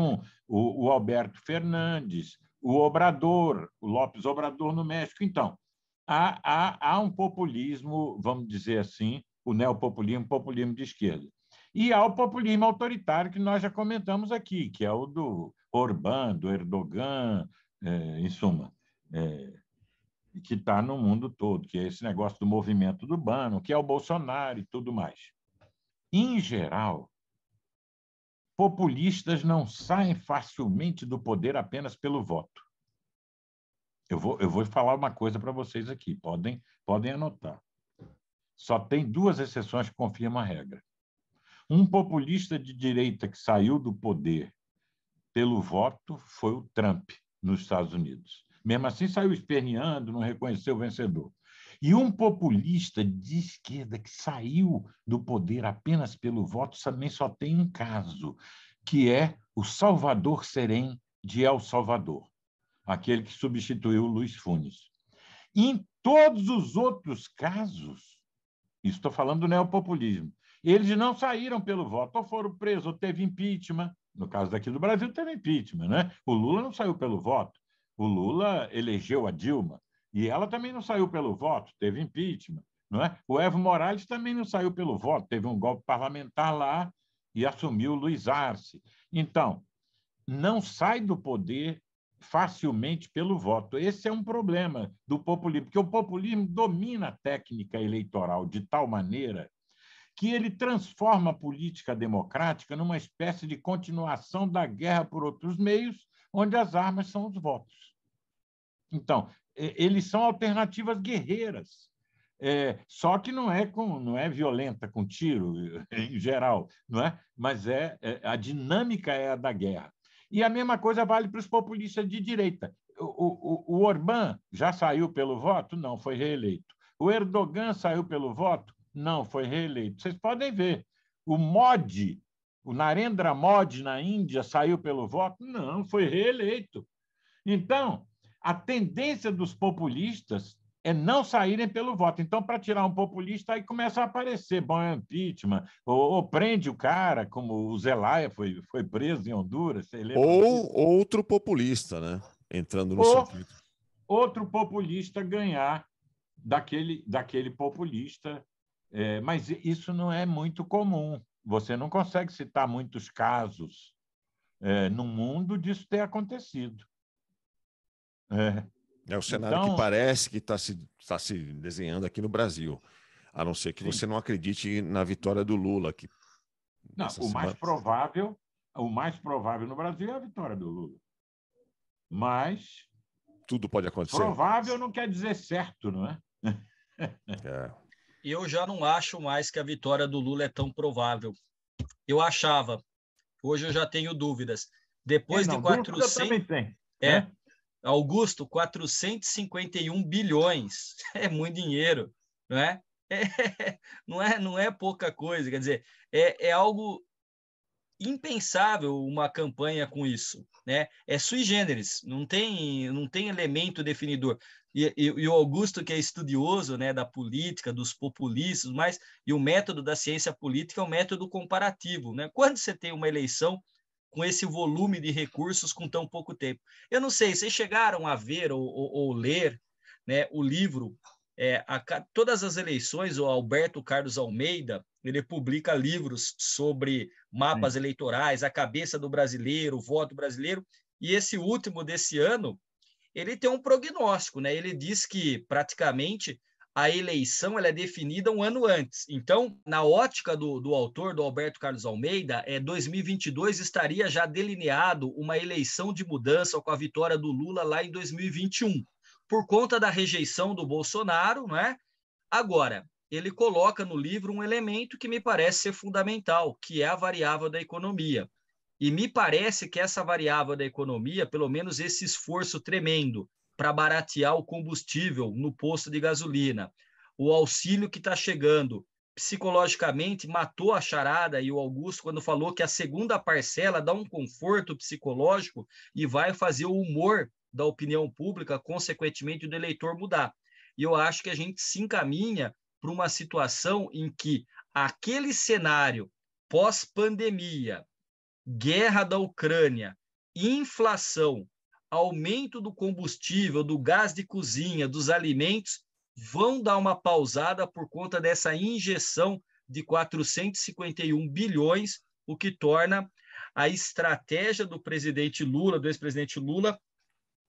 S3: O Alberto Fernandes, o Obrador, o López Obrador no México. Então, há um populismo, vamos dizer assim, o neopopulismo, populismo de esquerda. E há o populismo autoritário, que nós já comentamos aqui, que é o do Orbán, do Erdogan, em suma, que está no mundo todo, que é esse negócio do movimento do Bano, que é o Bolsonaro e tudo mais. Em geral, populistas não saem facilmente do poder apenas pelo voto. Eu vou falar uma coisa para vocês aqui, podem anotar. Só tem duas exceções que confirmam a regra. Um populista de direita que saiu do poder pelo voto foi o Trump, nos Estados Unidos. Mesmo assim, saiu esperneando, não reconheceu o vencedor. E um populista de esquerda que saiu do poder apenas pelo voto também só tem um caso, que é o Salvador Serem de El Salvador, aquele que substituiu o Luiz Funes. Em todos os outros casos, estou falando do neopopulismo, eles não saíram pelo voto, ou foram presos, ou teve impeachment. No caso daqui do Brasil, teve impeachment, né? O Lula não saiu pelo voto. O Lula elegeu a Dilma, e ela também não saiu pelo voto, teve impeachment. Não é? O Evo Morales também não saiu pelo voto, teve um golpe parlamentar lá e assumiu o Luiz Arce. Então, não sai do poder facilmente pelo voto. Esse é um problema do populismo, porque o populismo domina a técnica eleitoral de tal maneira que ele transforma a política democrática numa espécie de continuação da guerra por outros meios, onde as armas são os votos. Então, eles são alternativas guerreiras. Só que não é violenta com tiro, em geral, não é? Mas a dinâmica é a da guerra. E a mesma coisa vale para os populistas de direita. O Orbán já saiu pelo voto? Não, foi reeleito. O Erdogan saiu pelo voto? Não, foi reeleito. Vocês podem ver. O Modi, o Narendra Modi na Índia saiu pelo voto? Não, foi reeleito. Então, a tendência dos populistas é não saírem pelo voto. Então, para tirar um populista, aí começa a aparecer bom impeachment, ou prende o cara, como o Zelaya foi preso em Honduras.
S1: Ou outro populista, né? Entrando no circuito.
S3: Outro populista ganhar daquele populista. Mas isso não é muito comum. Você não consegue citar muitos casos no mundo disso ter acontecido.
S1: É o cenário que parece que está se desenhando aqui no Brasil, a não ser que você não acredite na vitória do Lula.
S3: Não, mais provável no Brasil é a vitória do Lula. Mas
S1: tudo pode acontecer.
S3: Provável não quer dizer certo, não é?
S2: Eu já não acho mais que a vitória do Lula é tão provável. Eu achava. Hoje eu já tenho dúvidas. Depois de 400...
S3: Eu também tenho.
S2: Augusto, 451 bilhões. É muito dinheiro, não é? Não é pouca coisa. Quer dizer, é algo impensável uma campanha com isso, né? É sui generis, não tem elemento definidor. E o Augusto, que é estudioso, né, da política, dos populistas, e o método da ciência política é o método comparativo, né? Quando você tem uma eleição com esse volume de recursos com tão pouco tempo. Eu não sei, vocês chegaram a ver ou ler, né, o livro todas as eleições, o Alberto Carlos Almeida, ele publica livros sobre mapas eleitorais, a cabeça do brasileiro, o voto brasileiro, e esse último desse ano, ele tem um prognóstico, né? Ele diz que praticamente a eleição ela é definida um ano antes. Então, na ótica do autor, do Alberto Carlos Almeida, 2022 estaria já delineado uma eleição de mudança com a vitória do Lula lá em 2021, por conta da rejeição do Bolsonaro, não é? Agora, ele coloca no livro um elemento que me parece ser fundamental, que é a variável da economia. E me parece que essa variável da economia, pelo menos esse esforço tremendo para baratear o combustível no posto de gasolina, o auxílio que está chegando, psicologicamente matou a charada, e o Augusto, quando falou que a segunda parcela dá um conforto psicológico e vai fazer o humor da opinião pública, consequentemente, do eleitor mudar. E eu acho que a gente se encaminha para uma situação em que aquele cenário pós-pandemia, guerra da Ucrânia, inflação, aumento do combustível, do gás de cozinha, dos alimentos, vão dar uma pausada por conta dessa injeção de 451 bilhões, o que torna a estratégia do presidente Lula, do ex-presidente Lula,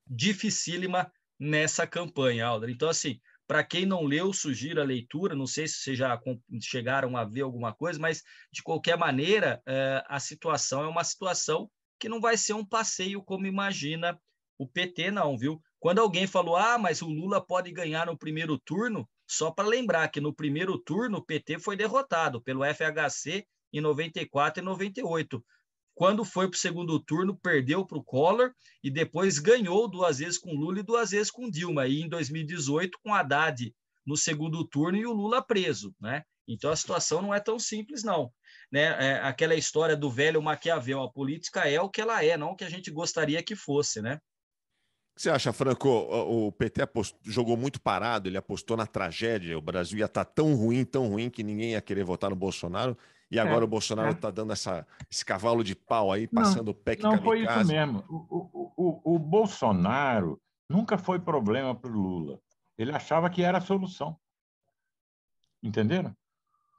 S2: dificílima nessa campanha, Alder. Então, assim, para quem não leu, sugiro a leitura. Não sei se vocês já chegaram a ver alguma coisa, mas, de qualquer maneira, a situação é uma situação que não vai ser um passeio como imagina o PT, não, viu? Quando alguém falou, mas o Lula pode ganhar no primeiro turno, só para lembrar que no primeiro turno o PT foi derrotado pelo FHC em 94 e 98. Quando foi para o segundo turno, perdeu para o Collor e depois ganhou 2 vezes com Lula e 2 vezes com Dilma. E em 2018, com Haddad no segundo turno e o Lula preso, né? Então a situação não é tão simples, não. Né? Aquela história do velho Maquiavel, a política é o que ela é, não o que a gente gostaria que fosse, né?
S1: O que você acha, Franco? O PT jogou muito parado, ele apostou na tragédia, o Brasil ia estar tão ruim que ninguém ia querer votar no Bolsonaro, e agora o Bolsonaro está dando esse cavalo de pau aí, passando o PEC kamikaze.
S3: Não foi isso mesmo. O Bolsonaro nunca foi problema para o Lula. Ele achava que era a solução. Entenderam?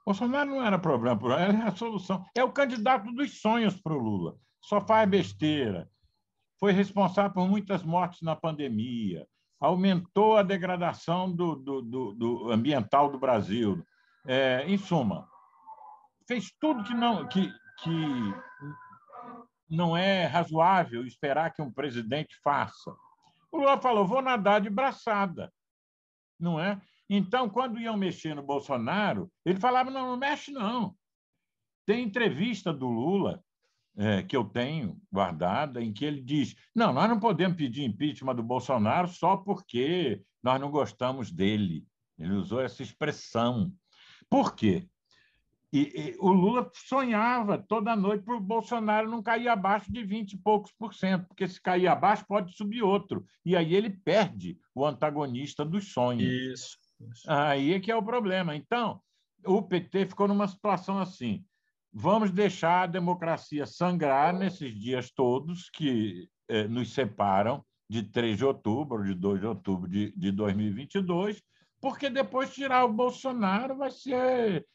S3: Bolsonaro não era problema para o Lula, era a solução. É o candidato dos sonhos para o Lula. Só faz besteira. Foi responsável por muitas mortes na pandemia, aumentou a degradação do ambiental do Brasil. Em suma, fez tudo que não é razoável esperar que um presidente faça. O Lula falou, vou nadar de braçada, não é? Então, quando iam mexer no Bolsonaro, ele falava, não, não mexe, não. Tem entrevista do Lula, que eu tenho guardada, em que ele diz, não, nós não podemos pedir impeachment do Bolsonaro só porque nós não gostamos dele. Ele usou essa expressão. Por quê? E o Lula sonhava toda noite para o Bolsonaro não cair abaixo de 20 e poucos por cento, porque se cair abaixo pode subir outro. E aí ele perde o antagonista dos sonhos.
S2: Isso.
S3: Aí é que é o problema. Então, o PT ficou numa situação assim, vamos deixar a democracia sangrar nesses dias todos que nos separam de 3 de outubro, de 2 de outubro de 2022, porque depois tirar o Bolsonaro vai ser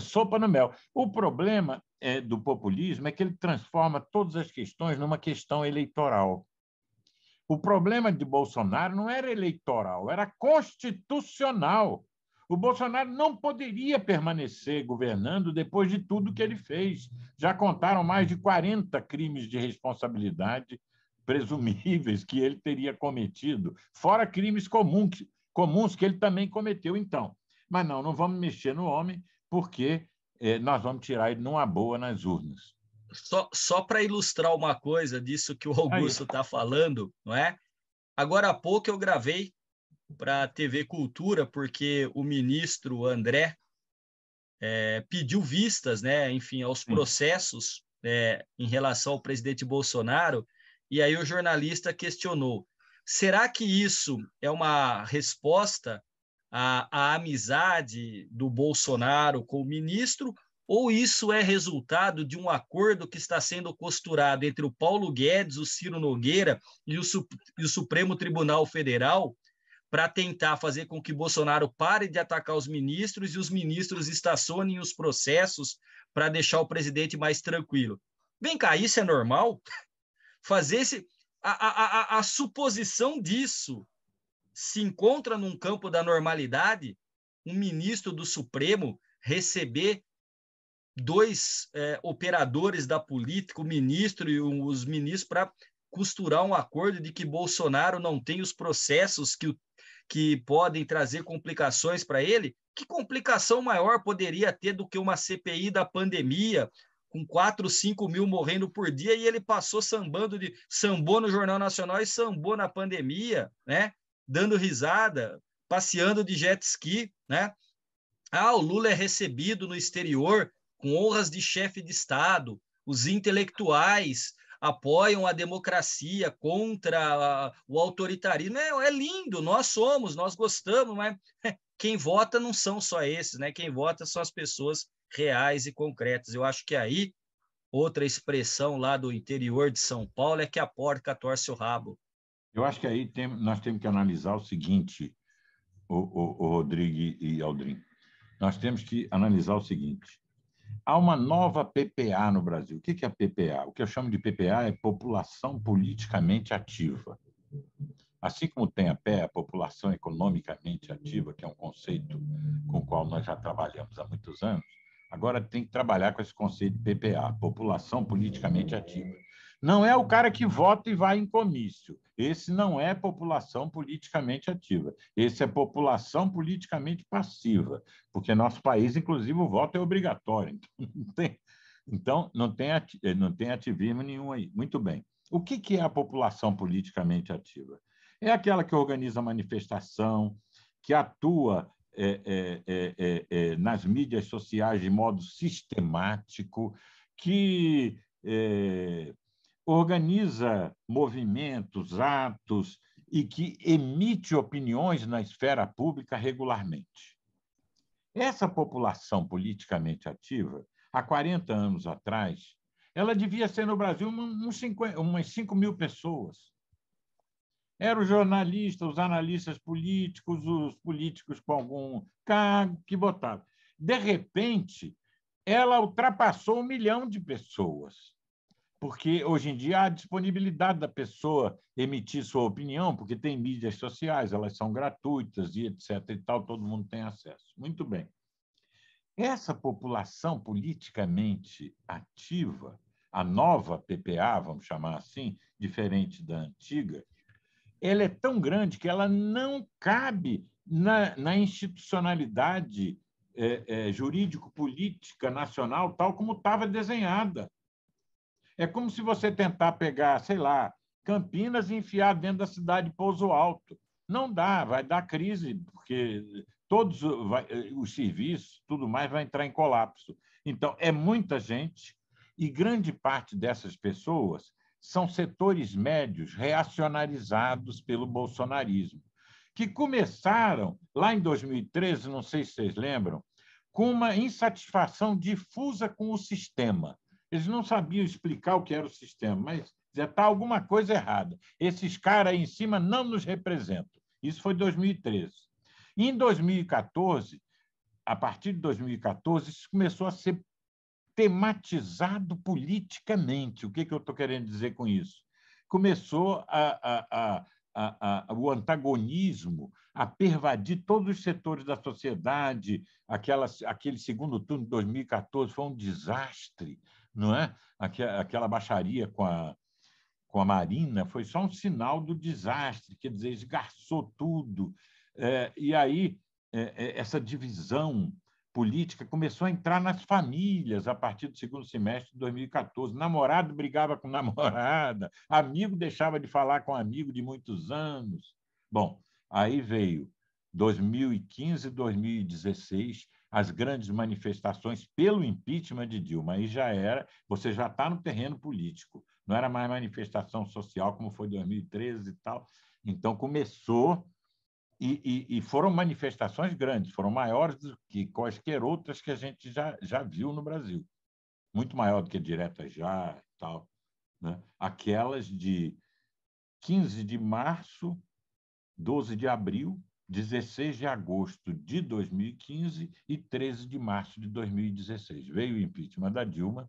S3: sopa no mel. O problema do populismo é que ele transforma todas as questões numa questão eleitoral. O problema de Bolsonaro não era eleitoral, era constitucional. O Bolsonaro não poderia permanecer governando depois de tudo que ele fez. Já contaram mais de 40 crimes de responsabilidade presumíveis que ele teria cometido, fora crimes comuns que ele também cometeu, então. Mas não vamos mexer no homem, porque nós vamos tirar ele numa boa nas urnas.
S2: Só para ilustrar uma coisa disso que o Augusto está falando, não é? Agora há pouco eu gravei para a TV Cultura, porque o ministro André pediu vistas, né, enfim, aos processos em relação ao presidente Bolsonaro, e aí o jornalista questionou, será que isso é uma resposta à amizade do Bolsonaro com o ministro, ou isso é resultado de um acordo que está sendo costurado entre o Paulo Guedes, o Ciro Nogueira e o Supremo Tribunal Federal para tentar fazer com que Bolsonaro pare de atacar os ministros e os ministros estacionem os processos para deixar o presidente mais tranquilo? Vem cá, isso é normal? Fazer a suposição disso se encontra num campo da normalidade? Um ministro do Supremo receber 2 operadores da política, o ministro e os ministros, para costurar um acordo de que Bolsonaro não tem os processos que podem trazer complicações para ele? Que complicação maior poderia ter do que uma CPI da pandemia, com 4, 5 mil morrendo por dia, e ele passou sambou no Jornal Nacional e sambou na pandemia, né? Dando risada, passeando de jet ski, né? O Lula é recebido no exterior com honras de chefe de Estado, os intelectuais apoiam a democracia contra o autoritarismo. É lindo, nós gostamos, mas quem vota não são só esses, né? Quem vota são as pessoas reais e concretas. Eu acho que aí, outra expressão lá do interior de São Paulo é que a porca torce o rabo.
S3: Eu acho que aí nós temos que analisar o seguinte, o Rodrigo e Aldrin. Nós temos que analisar o seguinte. Há uma nova PPA no Brasil. O que é a PPA? O que eu chamo de PPA é população politicamente ativa. Assim como tem a PE, a população economicamente ativa, que é um conceito com o qual nós já trabalhamos há muitos anos, agora tem que trabalhar com esse conceito de PPA, população politicamente ativa. Não é o cara que vota e vai em comício. Esse não é população politicamente ativa. Esse é população politicamente passiva, porque nosso país, inclusive, o voto é obrigatório. Então, não tem ativismo nenhum aí. Muito bem. O que é a população politicamente ativa? É aquela que organiza manifestação, que atua nas mídias sociais de modo sistemático, que organiza movimentos, atos e que emite opiniões na esfera pública regularmente. Essa população politicamente ativa, há 40 anos atrás, ela devia ser no Brasil umas 5 mil pessoas. Eram os jornalistas, os analistas políticos, os políticos com algum cargo que votavam. De repente, ela ultrapassou 1 milhão de pessoas, porque hoje em dia há a disponibilidade da pessoa emitir sua opinião, porque tem mídias sociais, elas são gratuitas e etc. e tal, todo mundo tem acesso. Muito bem. Essa população politicamente ativa, a nova PPA, vamos chamar assim, diferente da antiga, ela é tão grande que ela não cabe na institucionalidade jurídico-política nacional, tal como estava desenhada. É como se você tentar pegar, sei lá, Campinas e enfiar dentro da cidade de Pouso Alto. Não dá, vai dar crise, porque todos os serviços, tudo mais, vai entrar em colapso. Então, é muita gente, e grande parte dessas pessoas são setores médios reacionarizados pelo bolsonarismo, que começaram, lá em 2013, não sei se vocês lembram, com uma insatisfação difusa com o sistema. Eles não sabiam explicar o que era o sistema, mas já está alguma coisa errada. Esses caras aí em cima não nos representam. Isso foi em 2013. E em 2014, a partir de 2014, isso começou a ser tematizado politicamente. O que eu estou querendo dizer com isso? Começou o antagonismo a pervadir todos os setores da sociedade. Aquele segundo turno de 2014 foi um desastre, não é? Aquela baixaria com a Marina foi só um sinal do desastre, quer dizer, esgarçou tudo. E aí, essa divisão política começou a entrar nas famílias a partir do segundo semestre de 2014. Namorado brigava com namorada, amigo deixava de falar com amigo de muitos anos. Bom, aí veio 2015 e 2016, as grandes manifestações pelo impeachment de Dilma. Aí já era, você já está no terreno político, não era mais manifestação social como foi em 2013 e tal. Então, começou... E foram manifestações grandes, foram maiores do que quaisquer outras que a gente já viu no Brasil. Muito maior do que Direta Já e tal, né? Aquelas de 15 de março, 12 de abril, 16 de agosto de 2015 e 13 de março de 2016. Veio o impeachment da Dilma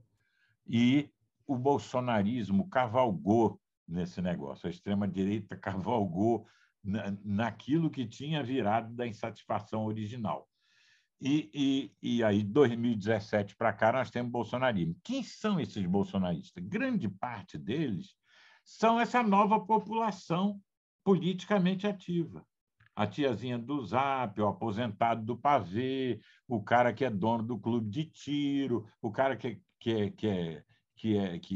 S3: e o bolsonarismo cavalgou nesse negócio. A extrema-direita cavalgou naquilo que tinha virado da insatisfação original. E aí, de 2017 para cá, nós temos bolsonarismo. Quem são esses bolsonaristas? Grande parte deles são essa nova população politicamente ativa. A tiazinha do Zap, o aposentado do pavê, o cara que é dono do clube de tiro, o cara que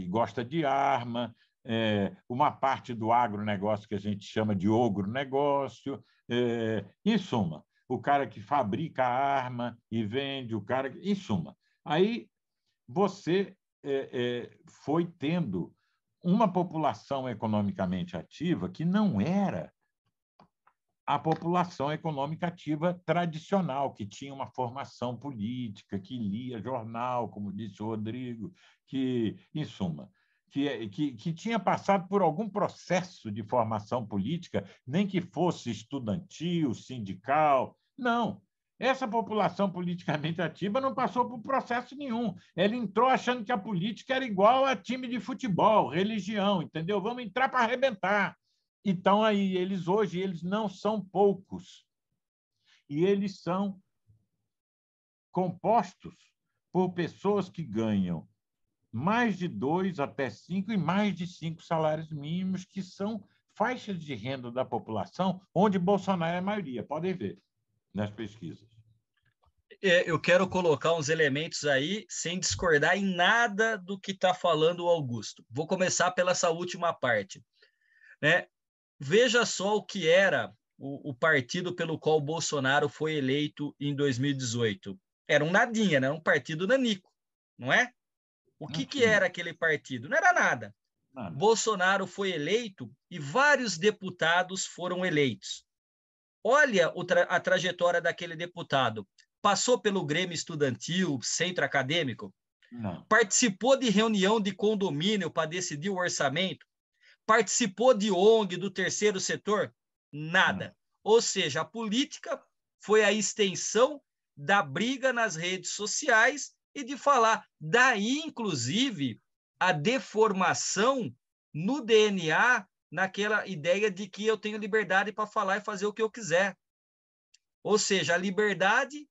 S3: gosta de arma, uma parte do agronegócio que a gente chama de ogronegócio, em suma, o cara que fabrica a arma e vende, o cara... Em suma, aí você foi tendo uma população economicamente ativa que não era a população econômica ativa tradicional, que tinha uma formação política, que lia jornal, como disse o Rodrigo, que, em suma, que tinha passado por algum processo de formação política, nem que fosse estudantil, sindical. Não. Essa população politicamente ativa não passou por processo nenhum. Ela entrou achando que a política era igual a time de futebol, religião, entendeu? Vamos entrar para arrebentar. Então, aí, hoje eles não são poucos. E eles são compostos por pessoas que ganham mais de 2 até 5 e mais de 5 salários mínimos, que são faixas de renda da população, onde Bolsonaro é a maioria. Podem ver nas pesquisas.
S2: Eu quero colocar uns elementos aí, sem discordar em nada do que está falando o Augusto. Vou começar pela essa última parte, né? Veja só o que era o partido pelo qual o Bolsonaro foi eleito em 2018. Era um nadinha, né? Um partido nanico, não é? O que era aquele partido? Não era nada. Bolsonaro foi eleito e vários deputados foram eleitos. Olha a trajetória daquele deputado. Passou pelo Grêmio Estudantil, centro acadêmico?
S3: Não.
S2: Participou de reunião de condomínio para decidir o orçamento? Participou de ONG, do terceiro setor? Nada. Ou seja, a política foi a extensão da briga nas redes sociais e de falar. Daí, inclusive, a deformação no DNA, naquela ideia de que eu tenho liberdade para falar e fazer o que eu quiser. Ou seja, a liberdade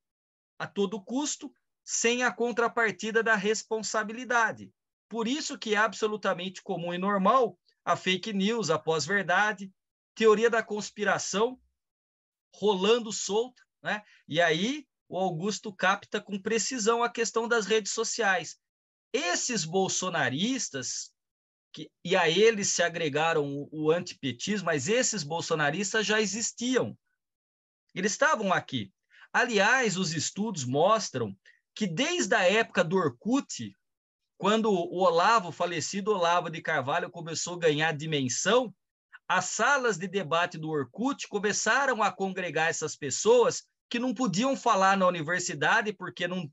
S2: a todo custo, sem a contrapartida da responsabilidade. Por isso que é absolutamente comum e normal a fake news, a pós-verdade, teoria da conspiração, rolando solta, né? E aí o Augusto capta com precisão a questão das redes sociais. Esses bolsonaristas, e a eles se agregaram o antipetismo, mas esses bolsonaristas já existiam. Eles estavam aqui. Aliás, os estudos mostram que desde a época do Orkut, quando o Olavo, falecido Olavo de Carvalho, começou a ganhar dimensão, as salas de debate do Orkut começaram a congregar essas pessoas que não podiam falar na universidade porque não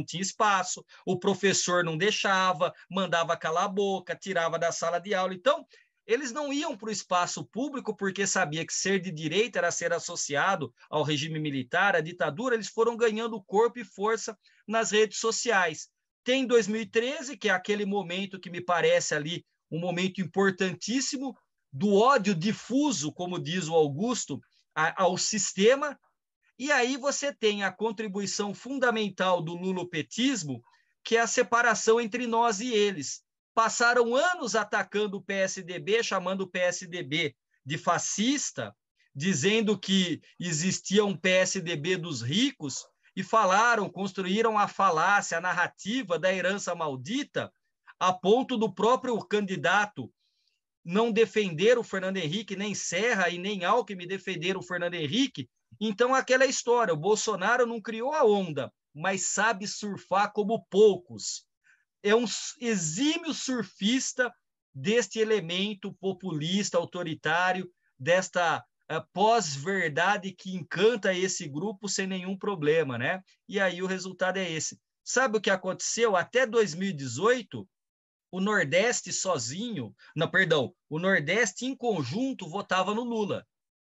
S2: tinha espaço, o professor não deixava, mandava calar a boca, tirava da sala de aula. Então, eles não iam para o espaço público porque sabia que ser de direita era ser associado ao regime militar, à ditadura. Eles foram ganhando corpo e força nas redes sociais. Tem 2013, que é aquele momento que me parece ali um momento importantíssimo do ódio difuso, como diz o Augusto, ao sistema. E aí você tem a contribuição fundamental do lulopetismo, que é a separação entre nós e eles. Passaram anos atacando o PSDB, chamando o PSDB de fascista, dizendo que existia um PSDB dos ricos, e construíram a falácia, a narrativa da herança maldita, a ponto do próprio candidato não defender o Fernando Henrique, nem Serra e nem Alckmin defender o Fernando Henrique. Então, aquela história, o Bolsonaro não criou a onda, mas sabe surfar como poucos. É um exímio surfista deste elemento populista, autoritário, desta pós-verdade que encanta esse grupo sem nenhum problema, né? E aí o resultado é esse. Sabe o que aconteceu? Até 2018, o Nordeste sozinho, o Nordeste em conjunto votava no Lula,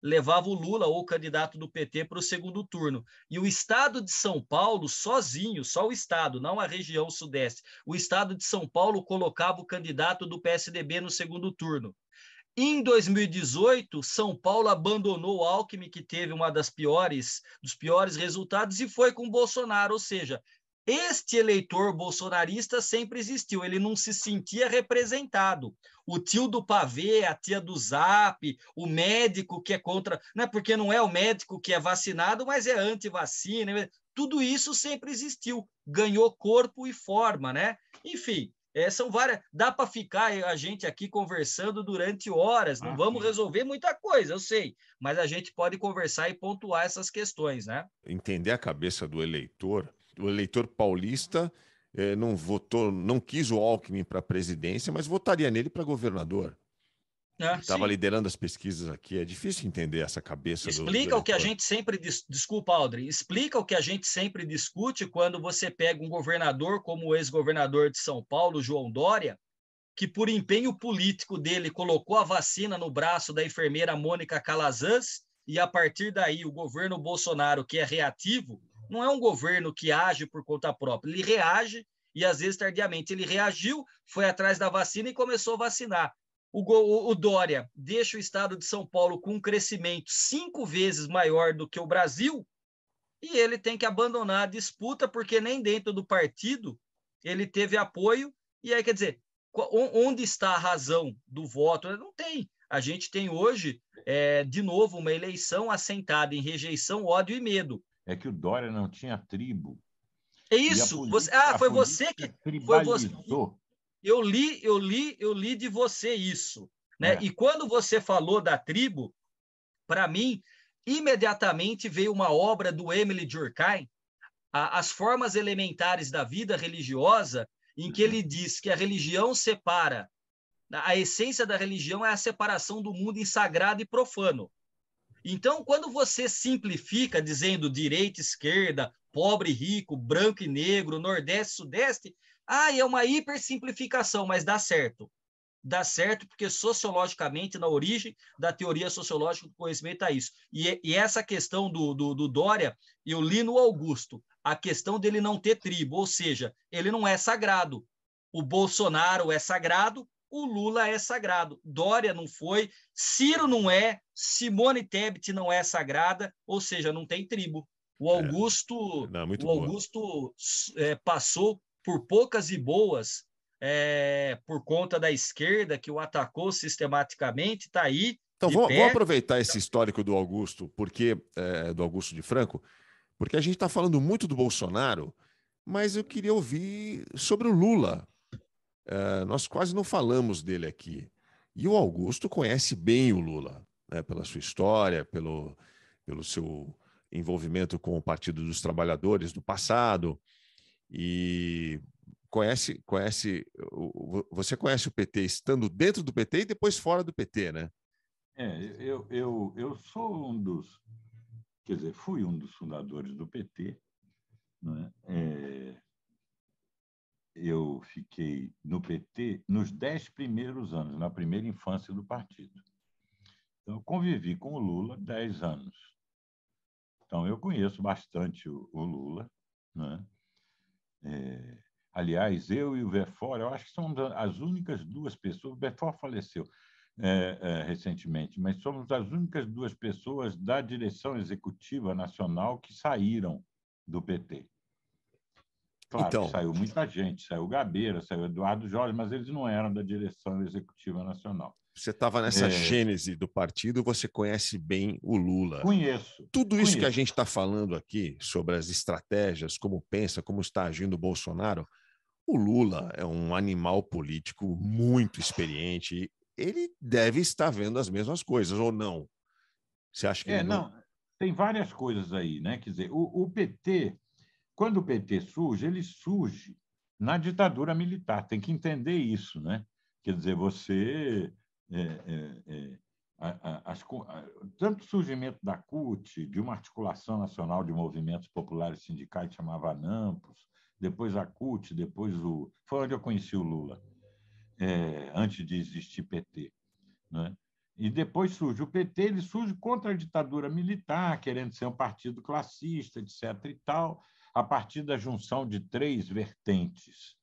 S2: levava o Lula ou o candidato do PT para o segundo turno. E o estado de São Paulo sozinho, só o estado, não a região sudeste, o estado de São Paulo colocava o candidato do PSDB no segundo turno. Em 2018, São Paulo abandonou o Alckmin, que teve dos piores resultados, e foi com o Bolsonaro. Ou seja, este eleitor bolsonarista sempre existiu, ele não se sentia representado. O tio do pavê, a tia do zap, o médico que é contra... Não é porque não é o médico que é vacinado, mas é anti-vacina. Tudo isso sempre existiu, ganhou corpo e forma, né? Enfim, são várias... Dá para ficar a gente aqui conversando durante horas, não vamos resolver muita coisa, eu sei, mas a gente pode conversar e pontuar essas questões, né?
S1: Entender a cabeça do eleitor. O eleitor paulista não votou, não quis o Alckmin para a presidência, mas votaria nele para governador. Ele estava liderando as pesquisas aqui. É difícil entender essa cabeça do
S2: Explica o que a gente sempre... Desculpa, Aldrin. Explica o que a gente sempre discute quando você pega um governador como o ex-governador de São Paulo, João Dória, que por empenho político dele colocou a vacina no braço da enfermeira Mônica Calazans, e a partir daí o governo Bolsonaro, que é reativo, não é um governo que age por conta própria, ele reage e às vezes tardiamente. Ele reagiu, foi atrás da vacina e começou a vacinar. O Dória deixa o estado de São Paulo com um crescimento 5 vezes maior do que o Brasil, e ele tem que abandonar a disputa porque nem dentro do partido ele teve apoio. E aí, quer dizer, onde está a razão do voto? Não tem. A gente tem hoje, de novo, uma eleição assentada em rejeição, ódio e medo.
S3: É que o Dória não tinha tribo.
S2: É isso. Foi você que
S3: tribalizou.
S2: Eu li de você isso, né? E quando você falou da tribo, para mim, imediatamente veio uma obra do Emile Durkheim, As Formas Elementares da Vida Religiosa, em que ele diz que a religião separa, a essência da religião é a separação do mundo em sagrado e profano. Então, quando você simplifica dizendo direita, esquerda, pobre, rico, branco e negro, nordeste, sudeste, é uma hipersimplificação, mas dá certo. Dá certo porque sociologicamente, na origem da teoria sociológica do conhecimento é isso. E essa questão do Dória, eu li no Augusto, a questão dele não ter tribo, ou seja, ele não é sagrado. O Bolsonaro é sagrado, o Lula é sagrado. Dória não foi, Ciro não é, Simone Tebet não é sagrada, ou seja, não tem tribo. O Augusto, passou por poucas e boas, por conta da esquerda que o atacou sistematicamente, está aí,
S1: Então,
S2: de
S1: vamos
S2: pé.
S1: aproveitar esse histórico do Augusto, do Augusto de Franco, porque a gente está falando muito do Bolsonaro, mas eu queria ouvir sobre o Lula. Nós quase não falamos dele aqui. E o Augusto conhece bem o Lula, né, pela sua história, pelo seu envolvimento com o Partido dos Trabalhadores do passado. E você conhece o PT estando dentro do PT e depois fora do PT, né?
S3: Eu sou um dos, quer dizer, fui um dos fundadores do PT, né? Eu fiquei no PT nos 10 primeiros anos, na primeira infância do partido. Então, eu convivi com o Lula 10 anos. Então, eu conheço bastante o Lula, né? Aliás, eu e o Verfora, eu acho que somos as únicas duas pessoas. O Verfora faleceu recentemente, mas somos as únicas duas pessoas da direção executiva nacional que saíram do PT. Claro que
S1: Então,
S3: saiu muita gente, saiu Gabeira, saiu Eduardo Jorge, mas eles não eram da direção executiva nacional.
S1: você estava nessa gênese do partido, você conhece bem o Lula.
S3: Conheço.
S1: Tudo isso que a gente está falando aqui sobre as estratégias, como pensa, como está agindo o Bolsonaro, o Lula é um animal político muito experiente. Ele deve estar vendo as mesmas coisas, ou não? Você acha que ele não...
S3: Tem várias coisas aí, né? Quer dizer, o PT, quando o PT surge, ele surge na ditadura militar. Tem que entender isso, né? Quer dizer, você... tanto o surgimento da CUT, de uma articulação nacional de movimentos populares sindicais que chamava ANAMPOS, depois a CUT, depois o... Foi onde eu conheci o Lula, antes de existir PT, né? E depois surge o PT, ele surge contra a ditadura militar, querendo ser um partido classista, etc. e tal, a partir da junção de três vertentes.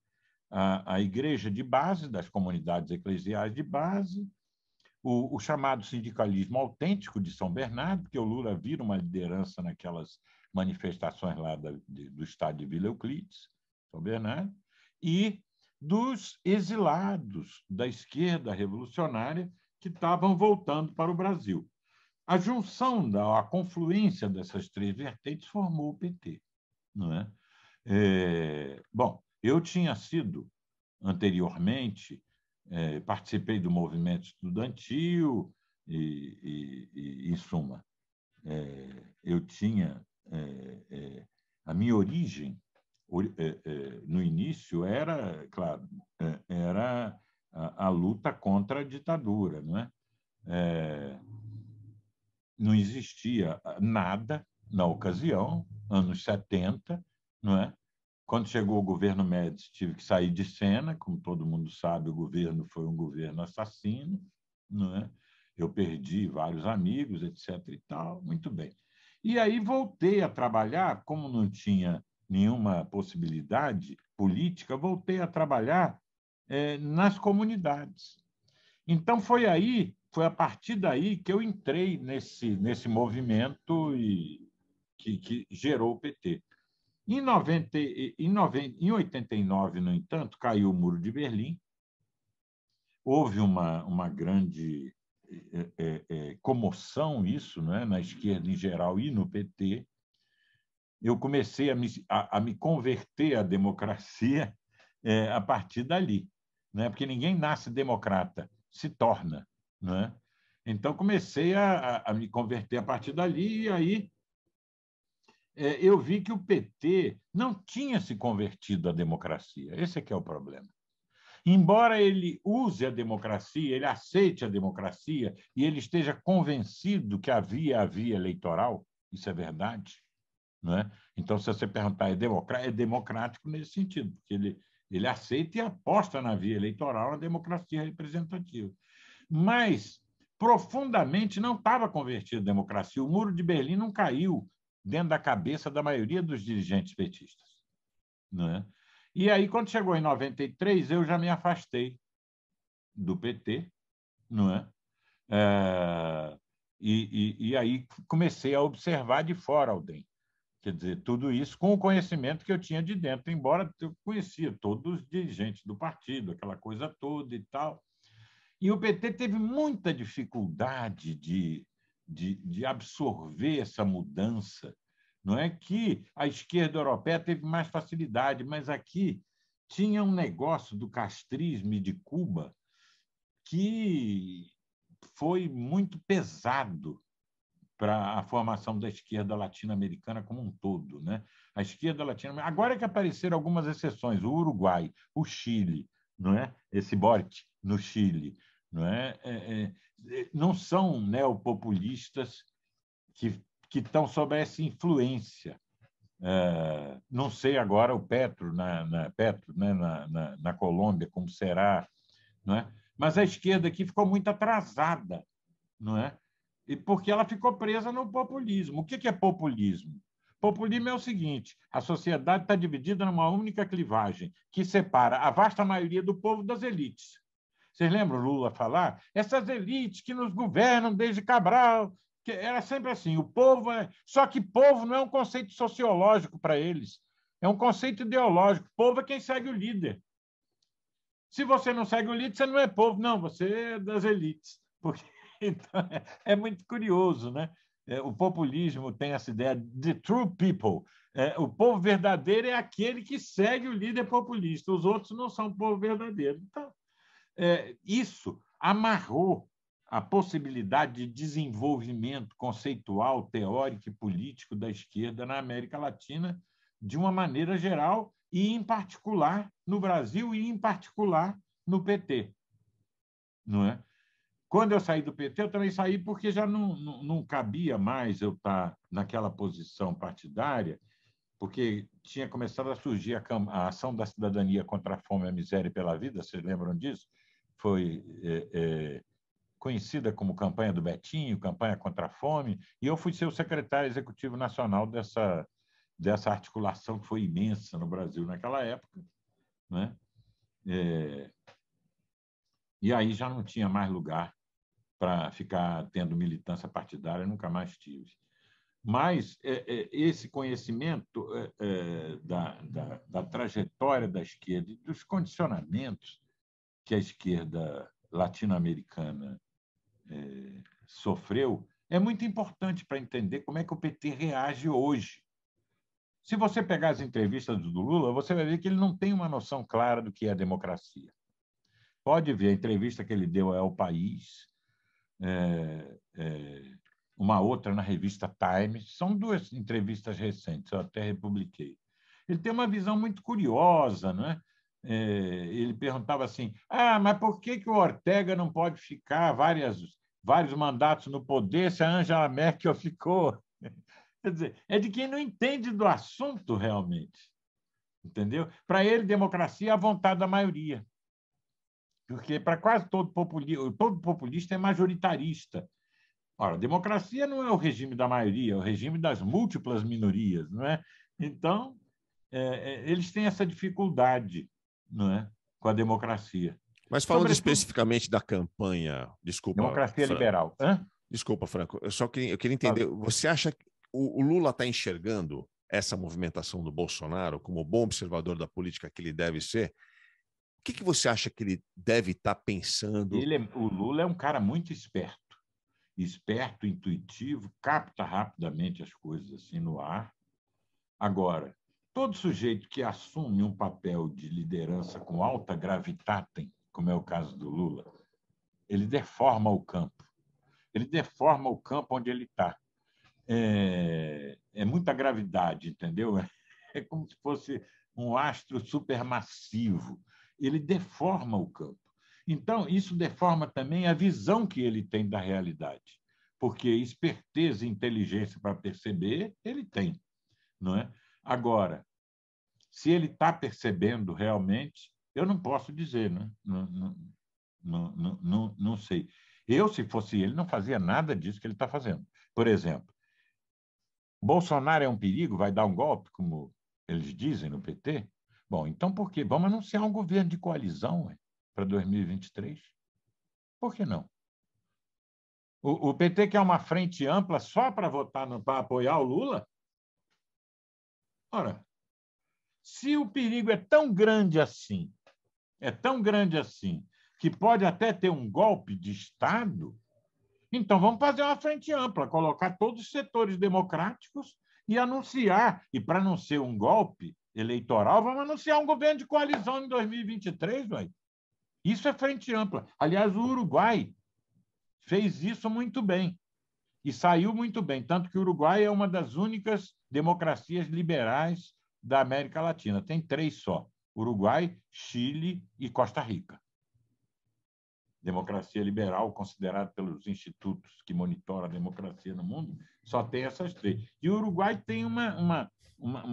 S3: A igreja de base, das comunidades eclesiais de base, o chamado sindicalismo autêntico de São Bernardo, porque o Lula vira uma liderança naquelas manifestações lá do estado de Vila Euclides, São Bernardo, e dos exilados da esquerda revolucionária que estavam voltando para o Brasil. A junção, a confluência dessas três vertentes formou o PT. Não é? Bom, eu tinha sido, anteriormente, participei do movimento estudantil e em suma, eu tinha... a minha origem, no início, era, claro, era a luta contra a ditadura, não é? Não existia nada na ocasião, anos 70, não é? Quando chegou o governo Médici, tive que sair de cena, como todo mundo sabe, o governo foi um governo assassino, não é? Eu perdi vários amigos, etc. e tal, muito bem. E aí voltei a trabalhar, como não tinha nenhuma possibilidade política, voltei a trabalhar nas comunidades. Então, foi a partir daí que eu entrei nesse movimento que gerou o PT. Em 89, no entanto, caiu o Muro de Berlim, houve uma grande comoção, isso, né, na esquerda em geral e no PT. Eu comecei a me converter à democracia a partir dali, né, porque ninguém nasce democrata, se torna. Né? Então, comecei a me converter a partir dali, e aí eu vi que o PT não tinha se convertido à democracia. Esse é que é o problema. Embora ele use a democracia, ele aceite a democracia e ele esteja convencido que havia a via eleitoral, isso é verdade, não é? Então, se você perguntar, é democrático nesse sentido, porque ele aceita e aposta na via eleitoral, na democracia representativa. Mas, profundamente, não estava convertido à democracia. O Muro de Berlim não caiu dentro da cabeça da maioria dos dirigentes petistas. Não é? E aí, quando chegou em 93, eu já me afastei do PT, não é? E aí comecei a observar de fora Alden. Quer dizer, tudo isso com o conhecimento que eu tinha de dentro, embora eu conhecia todos os dirigentes do partido, aquela coisa toda e tal. E o PT teve muita dificuldade de absorver essa mudança. Não é que a esquerda europeia teve mais facilidade, mas aqui tinha um negócio do castrismo e de Cuba que foi muito pesado para a formação da esquerda latino-americana como um todo, né? A esquerda latino-americana. Agora é que apareceram algumas exceções, o Uruguai, o Chile, não é? Esse Boric no Chile, não é? Não são neopopulistas que estão sob essa influência. Não sei agora o Petro na Colômbia como será, não é? Mas a esquerda aqui ficou muito atrasada, não é? E porque ela ficou presa no populismo. O que é populismo? Populismo é o seguinte: a sociedade está dividida numa única clivagem que separa a vasta maioria do povo das elites. Vocês lembram Lula falar? Essas elites que nos governam desde Cabral, que era sempre assim, o povo Só que povo não é um conceito sociológico para eles, é um conceito ideológico. Povo é quem segue o líder. Se você não segue o líder, você não é povo, não, você é das elites. Porque então, é muito curioso, né? O populismo tem essa ideia de true people. O povo verdadeiro é aquele que segue o líder populista, os outros não são povo verdadeiro. Então, isso amarrou a possibilidade de desenvolvimento conceitual, teórico e político da esquerda na América Latina de uma maneira geral e, em particular, no Brasil e, em particular, no PT. Não é? Quando eu saí do PT, eu também saí porque já não cabia mais eu estar naquela posição partidária, porque tinha começado a surgir a ação da cidadania contra a fome, a miséria e pela vida, vocês lembram disso? Foi conhecida como campanha do Betinho, campanha contra a fome, e eu fui ser o secretário executivo nacional dessa articulação que foi imensa no Brasil naquela época, né? E aí já não tinha mais lugar para ficar tendo militância partidária, nunca mais tive. Mas esse conhecimento da trajetória da esquerda e dos condicionamentos que a esquerda latino-americana sofreu é muito importante para entender como é que o PT reage hoje. Se você pegar as entrevistas do Lula, você vai ver que ele não tem uma noção clara do que é a democracia. Pode ver a entrevista que ele deu ao País, uma outra na revista Times, são duas entrevistas recentes, eu até republiquei. Ele tem uma visão muito curiosa, né? Ele perguntava assim: mas por que o Ortega não pode ficar vários mandatos no poder se a Angela Merkel ficou? Quer dizer, é de quem não entende do assunto realmente, entendeu? Para ele, democracia é a vontade da maioria. Porque para quase todo populista é majoritarista. Ora, a democracia não é o regime da maioria, é o regime das múltiplas minorias, não é? Então, eles têm essa dificuldade, não é, com a democracia.
S1: Mas falando especificamente da campanha, desculpa,
S3: democracia
S1: Franco.
S3: Liberal.
S1: Desculpa, Franco. Eu queria entender. Você acha que o Lula está enxergando essa movimentação do Bolsonaro como bom observador da política que ele deve ser? O que você acha que ele deve estar pensando?
S3: O Lula é um cara muito esperto, intuitivo, capta rapidamente as coisas assim no ar. Agora, todo sujeito que assume um papel de liderança com alta gravitatem, como é o caso do Lula, ele deforma o campo. Ele deforma o campo onde ele está. É muita gravidade, entendeu? É como se fosse um astro supermassivo. Ele deforma o campo. Então, isso deforma também a visão que ele tem da realidade, porque esperteza e inteligência para perceber, ele tem, não é? Agora, se ele está percebendo realmente, eu não posso dizer, né? Não sei. Eu, se fosse ele, não fazia nada disso que ele está fazendo. Por exemplo, Bolsonaro é um perigo, vai dar um golpe, como eles dizem no PT? Bom, então por quê? Vamos anunciar um governo de coalizão para 2023? Por que não? O PT quer uma frente ampla só para votar, para apoiar o Lula? Ora, se o perigo é tão grande assim, que pode até ter um golpe de Estado, então vamos fazer uma frente ampla, colocar todos os setores democráticos e anunciar. E para não ser um golpe eleitoral, vamos anunciar um governo de coalizão em 2023, ué. Isso é frente ampla. Aliás, o Uruguai fez isso muito bem e saiu muito bem, tanto que o Uruguai é uma das únicas democracias liberais da América Latina. Tem 3 só: Uruguai, Chile e Costa Rica. Democracia liberal, considerada pelos institutos que monitoram a democracia no mundo, só tem essas 3. E o Uruguai tem uma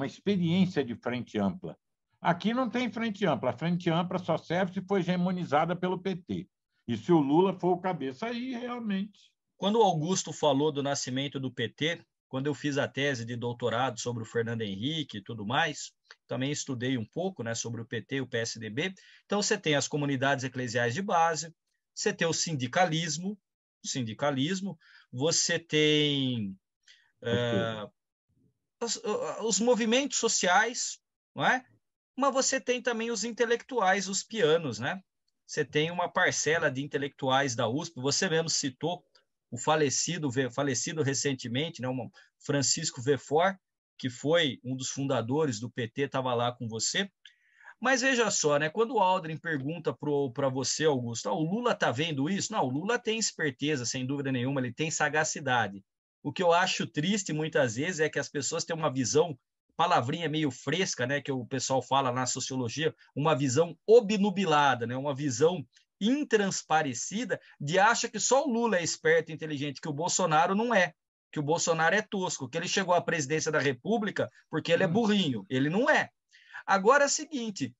S3: experiência de frente ampla. Aqui não tem frente ampla. A frente ampla só serve se for hegemonizada pelo PT. E se o Lula for o cabeça, aí realmente.
S2: Quando o Augusto falou do nascimento do PT, quando eu fiz a tese de doutorado sobre o Fernando Henrique e tudo mais, também estudei um pouco, né, sobre o PT e o PSDB. Então, você tem as comunidades eclesiais de base, você tem o sindicalismo, você tem os movimentos sociais, não é? Mas você tem também os intelectuais, os pianos, né? Você tem uma parcela de intelectuais da USP, você mesmo citou o falecido recentemente, né, o Francisco Vefor, que foi um dos fundadores do PT, estava lá com você. Mas veja só, né, quando o Aldrin pergunta para você, Augusto, o Lula está vendo isso? Não, o Lula tem esperteza, sem dúvida nenhuma, ele tem sagacidade. O que eu acho triste muitas vezes é que as pessoas têm uma visão, palavrinha meio fresca, né, que o pessoal fala na sociologia, uma visão obnubilada, né, uma visão intransparecida de acha que só o Lula é esperto e inteligente, que o Bolsonaro não é, que o Bolsonaro é tosco, que ele chegou à presidência da República porque ele é burrinho. Ele não é. Agora é o seguinte,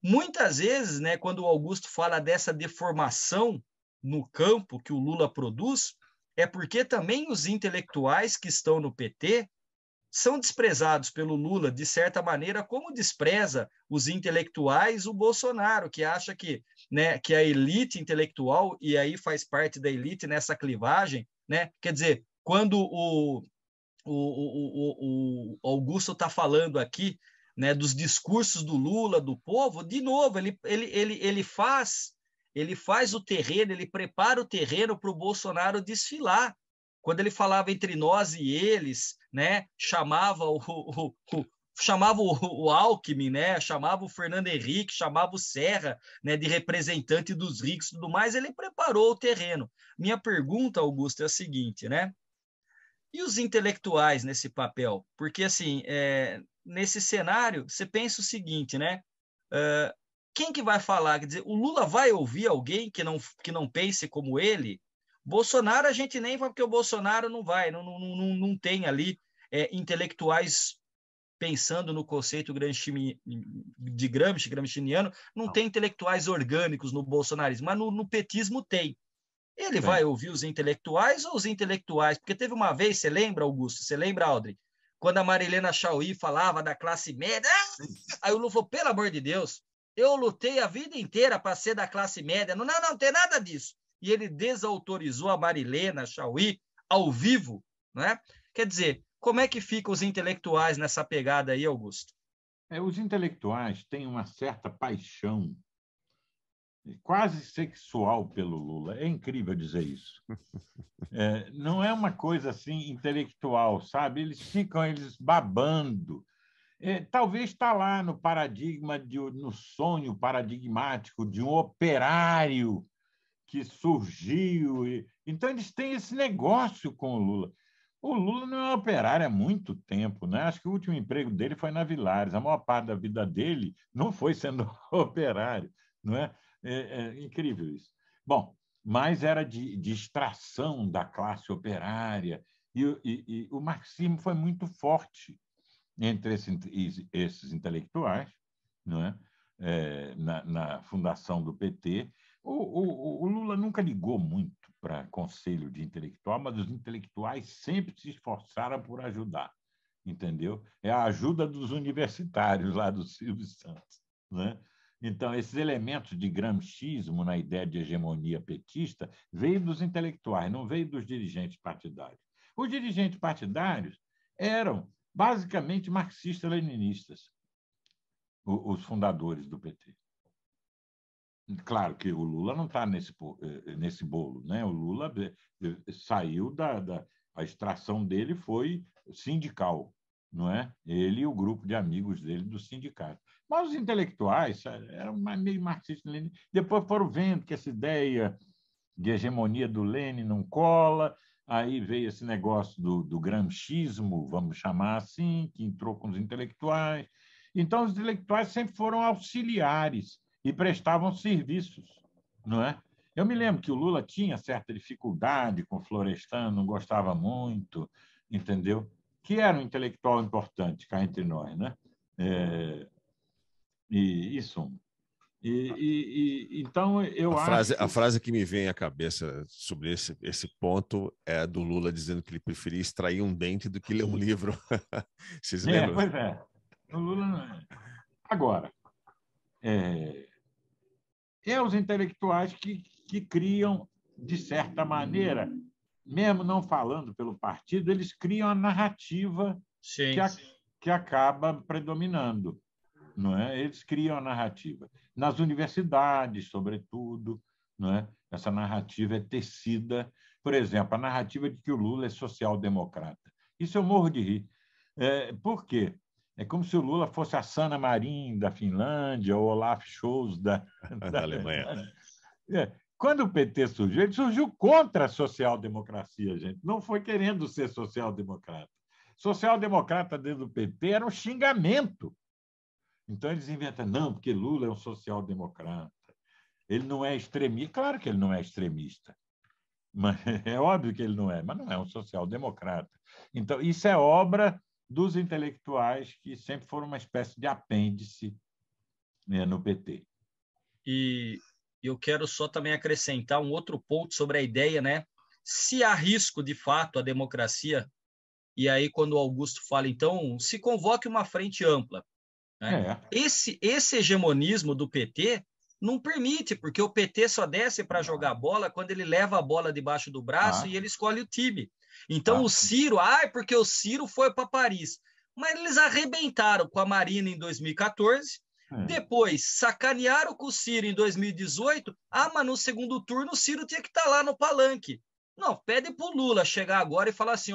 S2: muitas vezes, né, quando o Augusto fala dessa deformação no campo que o Lula produz, é porque também os intelectuais que estão no PT são desprezados pelo Lula, de certa maneira, como despreza os intelectuais o Bolsonaro, que acha que, né, que a elite intelectual, e aí faz parte da elite nessa clivagem, né? Quer dizer, quando o Augusto está falando aqui, né, dos discursos do Lula, do povo, de novo, ele faz o terreno, ele prepara o terreno para o Bolsonaro desfilar. Quando ele falava entre nós e eles, né, chamava o Alckmin, né, chamava o Fernando Henrique, chamava o Serra, né, de representante dos ricos e tudo mais, ele preparou o terreno. Minha pergunta, Augusto, é a seguinte, né? E os intelectuais nesse papel? Porque, assim, nesse cenário, você pensa o seguinte, né? Quem que vai falar? Quer dizer, o Lula vai ouvir alguém que não pense como ele? Bolsonaro a gente nem vai, porque o Bolsonaro não vai, não tem ali intelectuais pensando no conceito de gramsciano, não tem intelectuais orgânicos no bolsonarismo, mas no petismo tem. Ele vai ouvir os intelectuais ou os intelectuais? Porque teve uma vez, você lembra, Augusto? Você lembra, Aldrin? Quando a Marilena Chauí falava da classe média, aí o Lula falou, pelo amor de Deus, eu lutei a vida inteira para ser da classe média. Não tem nada disso. E ele desautorizou a Marilena Chauí ao vivo, né? Quer dizer, como é que ficam os intelectuais nessa pegada aí, Augusto?
S3: Os intelectuais têm uma certa paixão quase sexual pelo Lula. É incrível dizer isso. Não é uma coisa assim intelectual, sabe? Eles ficam babando. Talvez está lá no paradigma, no sonho paradigmático de um operário que surgiu. Então, eles têm esse negócio com o Lula. O Lula não é operário há muito tempo, né? Acho que o último emprego dele foi na Villares. A maior parte da vida dele não foi sendo operário, não é? É incrível isso. Bom, mas era de extração da classe operária. E o marxismo foi muito forte entre esses intelectuais, não é? Na fundação do PT. O Lula nunca ligou muito para conselho de intelectual, mas os intelectuais sempre se esforçaram por ajudar, entendeu? É a ajuda dos universitários lá do Silvio Santos, né? Então, esses elementos de gramscismo na ideia de hegemonia petista veio dos intelectuais, não veio dos dirigentes partidários. Os dirigentes partidários eram basicamente marxistas-leninistas, os fundadores do PT. Claro que o Lula não está nesse bolo, né? O Lula saiu a extração dele foi sindical, não é? Ele e o grupo de amigos dele do sindicato. Mas os intelectuais eram meio marxistas. Depois foram vendo que essa ideia de hegemonia do Lênin não cola, aí veio esse negócio do gramscismo, vamos chamar assim, que entrou com os intelectuais. Então, os intelectuais sempre foram auxiliares e prestavam serviços, não é? Eu me lembro que o Lula tinha certa dificuldade com Florestan, não gostava muito, entendeu? Que era um intelectual importante cá entre nós, né? Isso. Então, eu acho...
S1: A frase que me vem à cabeça sobre esse ponto é a do Lula dizendo que ele preferia extrair um dente do que ler um livro. Vocês lembram?
S3: Pois é. O Lula não é. Agora, os intelectuais que criam, de certa maneira, mesmo não falando pelo partido, eles criam a narrativa que acaba predominando. Não é? Eles criam a narrativa. Nas universidades, sobretudo, não é? Essa narrativa é tecida. Por exemplo, a narrativa de que o Lula é social-democrata. Isso eu morro de rir. Por quê? É como se o Lula fosse a Sanna Marin da Finlândia ou Olaf Scholz da
S1: Alemanha.
S3: Quando o PT surgiu, ele surgiu contra a social-democracia, gente. Não foi querendo ser social-democrata. Social-democrata dentro do PT era um xingamento. Então, eles inventam, não, porque Lula é um social-democrata. Ele não é extremista. Claro que ele não é extremista. Mas é óbvio que ele não é, mas não é um social-democrata. Então, isso é obra dos intelectuais que sempre foram uma espécie de apêndice, né, no PT.
S2: E eu quero só também acrescentar um outro ponto sobre a ideia, né? Se há risco, de fato, à democracia, e aí quando o Augusto fala, então, se convoque uma frente ampla. Né? Esse hegemonismo do PT não permite, porque o PT só desce para jogar bola quando ele leva a bola debaixo do braço e ele escolhe o time. Então o Ciro, porque o Ciro foi para Paris. Mas eles arrebentaram com a Marina em 2014, depois sacanearam com o Ciro em 2018, mas no segundo turno o Ciro tinha que estar lá no palanque. Não, pede para o Lula chegar agora e falar assim,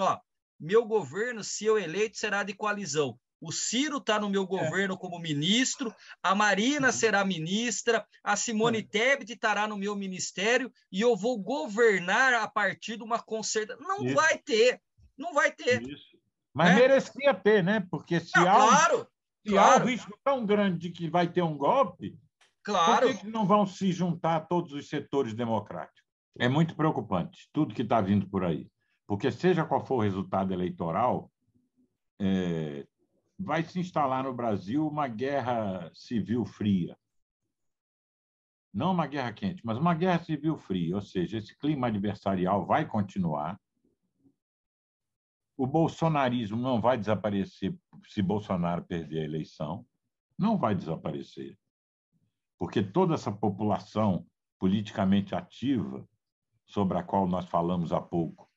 S2: meu governo, se eu eleito, será de coalizão. O Ciro está no meu governo como ministro, a Marina será ministra, a Simone Tebet estará no meu ministério e eu vou governar a partir de uma concertação. Não vai ter. Isso.
S3: Mas merecia ter, né? Porque se há um risco tão grande de que vai ter um golpe, por que não vão se juntar todos os setores democráticos? É muito preocupante tudo que está vindo por aí. Porque seja qual for o resultado eleitoral, vai se instalar no Brasil uma guerra civil fria. Não uma guerra quente, mas uma guerra civil fria, ou seja, esse clima adversarial vai continuar. O bolsonarismo não vai desaparecer se Bolsonaro perder a eleição. Não vai desaparecer. Porque toda essa população politicamente ativa, sobre a qual nós falamos há pouco,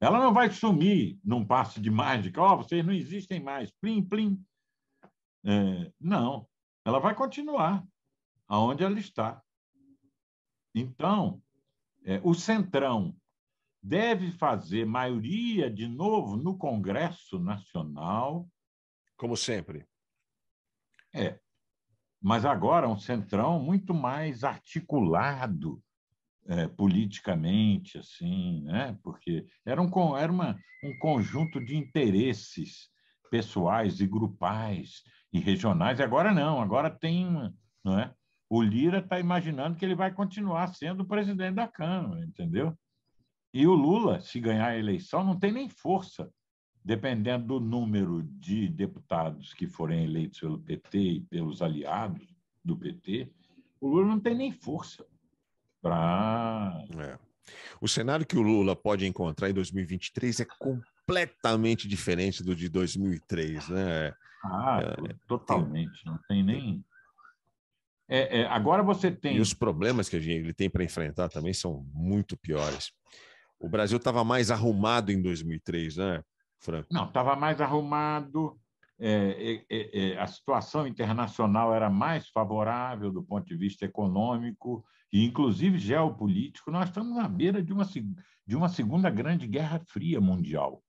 S3: ela não vai sumir num passe de mágica. Vocês não existem mais. Plim, plim. Não. Ela vai continuar aonde ela está. Então, o Centrão deve fazer maioria de novo no Congresso Nacional.
S1: Como sempre.
S3: Mas agora um Centrão muito mais articulado politicamente, assim, né? Porque era um conjunto de interesses pessoais e grupais e regionais. E agora não, agora tem, não é? O Lira está imaginando que ele vai continuar sendo o presidente da Câmara, entendeu? E o Lula, se ganhar a eleição, não tem nem força, dependendo do número de deputados que forem eleitos pelo PT e pelos aliados do PT, o Lula não tem nem força.
S1: O cenário que o Lula pode encontrar em 2023 é completamente diferente do de 2003, né?
S3: Totalmente, não tem nem... agora você tem...
S1: E os problemas que ele tem para enfrentar também são muito piores. O Brasil estava mais arrumado em 2003, né, Franco?
S3: Não, estava mais arrumado, a situação internacional era mais favorável do ponto de vista econômico e, inclusive, geopolítico. Nós estamos à beira de uma segunda grande guerra fria mundial.